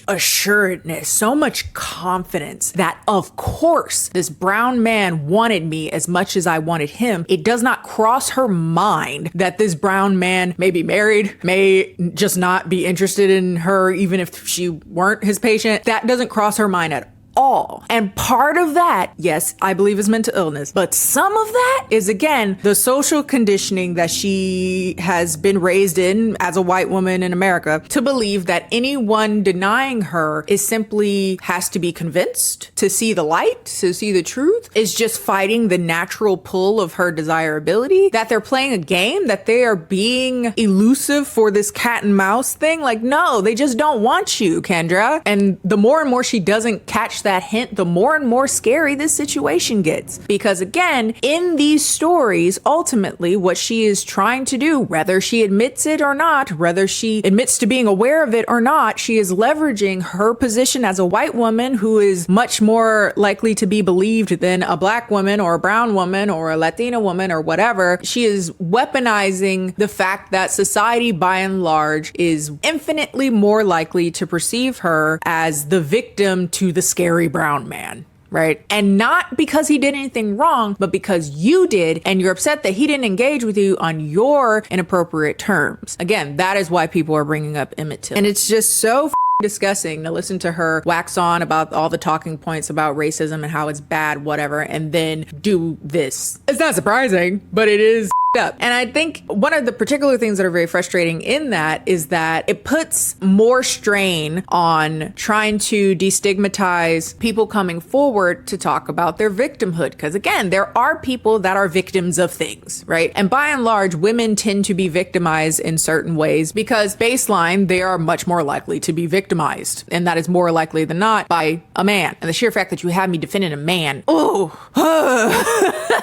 assuredness, so much confidence that of course this brown man wanted me as much as I wanted him, it does not cross her mind that this brown man may be married, may just not be interested in her even if she weren't his patient. That doesn't cross her mind at all. And part of that, yes, I believe is mental illness, but some of that is, again, the social conditioning that she has been raised in as a white woman in America to believe that anyone denying her is simply has to be convinced to see the light, to see the truth, is just fighting the natural pull of her desirability, that they're playing a game, that they are being elusive for this cat and mouse thing. Like, no, they just don't want you, Kendra. And the more and more she doesn't catch that hint, the more and more scary this situation gets. Because again, in these stories, ultimately what she is trying to do, whether she admits it or not, whether she admits to being aware of it or not, she is leveraging her position as a white woman who is much more likely to be believed than a black woman or a brown woman or a Latina woman or whatever. She is weaponizing the fact that society by and large is infinitely more likely to perceive her as the victim to the scary brown man, right? And not because he did anything wrong, but because you did, and you're upset that he didn't engage with you on your inappropriate terms. Again, that is why people are bringing up Emmett Till. And it's just so disgusting to listen to her wax on about all the talking points about racism and how it's bad, whatever, and then do this. It's not surprising, but it is up. And I think one of the particular things that are very frustrating in that is that it puts more strain on trying to destigmatize people coming forward to talk about their victimhood. Because again, there are people that are victims of things, right? And by and large, women tend to be victimized in certain ways because baseline, they are much more likely to be victimized. And that is more likely than not by a man. And the sheer fact that you have me defending a man, oh.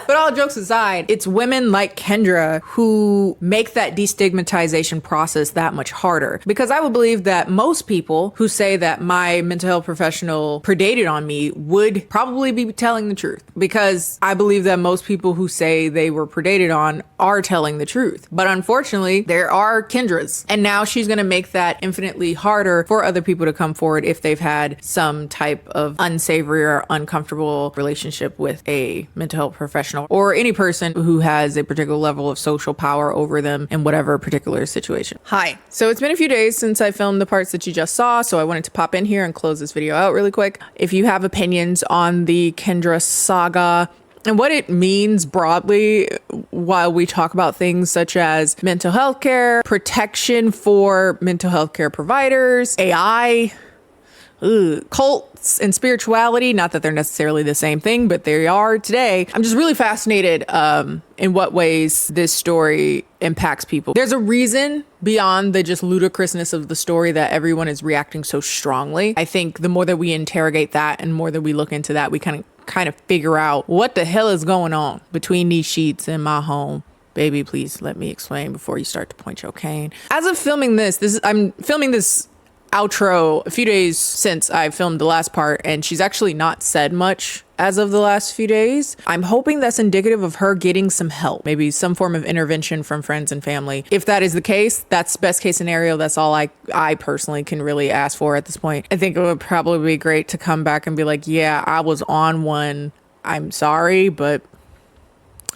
But all jokes aside, it's women like Kendra who make that destigmatization process that much harder. Because I would believe that most people who say that my mental health professional predated on me would probably be telling the truth. Because I believe that most people who say they were predated on are telling the truth. But unfortunately, there are Kendras. And now she's going to make that infinitely harder for other people to come forward if they've had some type of unsavory or uncomfortable relationship with a mental health professional or any person who has a particular level of social power over them in whatever particular situation. Hi. So it's been a few days since I filmed the parts that you just saw, so I wanted to pop in here and close this video out really quick. If you have opinions on the Kendra saga and what it means broadly while we talk about things such as mental health care, protection for mental health care providers, AI, cults and spirituality, not that they're necessarily the same thing, but they are today. I'm just really fascinated in what ways this story impacts people. There's a reason beyond the just ludicrousness of the story that everyone is reacting so strongly. I think the more that we interrogate that and more that we look into that, we kind of figure out what the hell is going on between these sheets in my home. Baby, please let me explain before you start to point your cane. As of filming this, I'm filming this outro a few days since I filmed the last part, and she's actually not said much as of the last few days. I'm hoping that's indicative of her getting some help, maybe some form of intervention from friends and family. If that is the case, that's best case scenario. That's all I personally can really ask for at this point. I think it would probably be great to come back and be like, yeah, I was on one. I'm sorry, but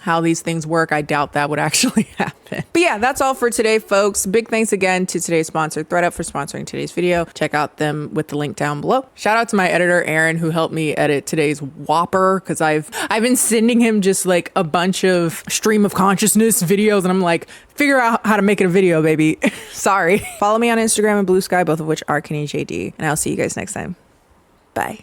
how these things work, I doubt that would actually happen. But yeah, that's all for today, folks. Big thanks again to today's sponsor, ThreadUp, for sponsoring today's video. Check out them with the link down below. Shout out to my editor, Aaron, who helped me edit today's Whopper, because I've been sending him just like a bunch of stream of consciousness videos, and I'm like, figure out how to make it a video, baby. Sorry. Follow me on Instagram and Bluesky, both of which are KennieJD, and I'll see you guys next time. Bye.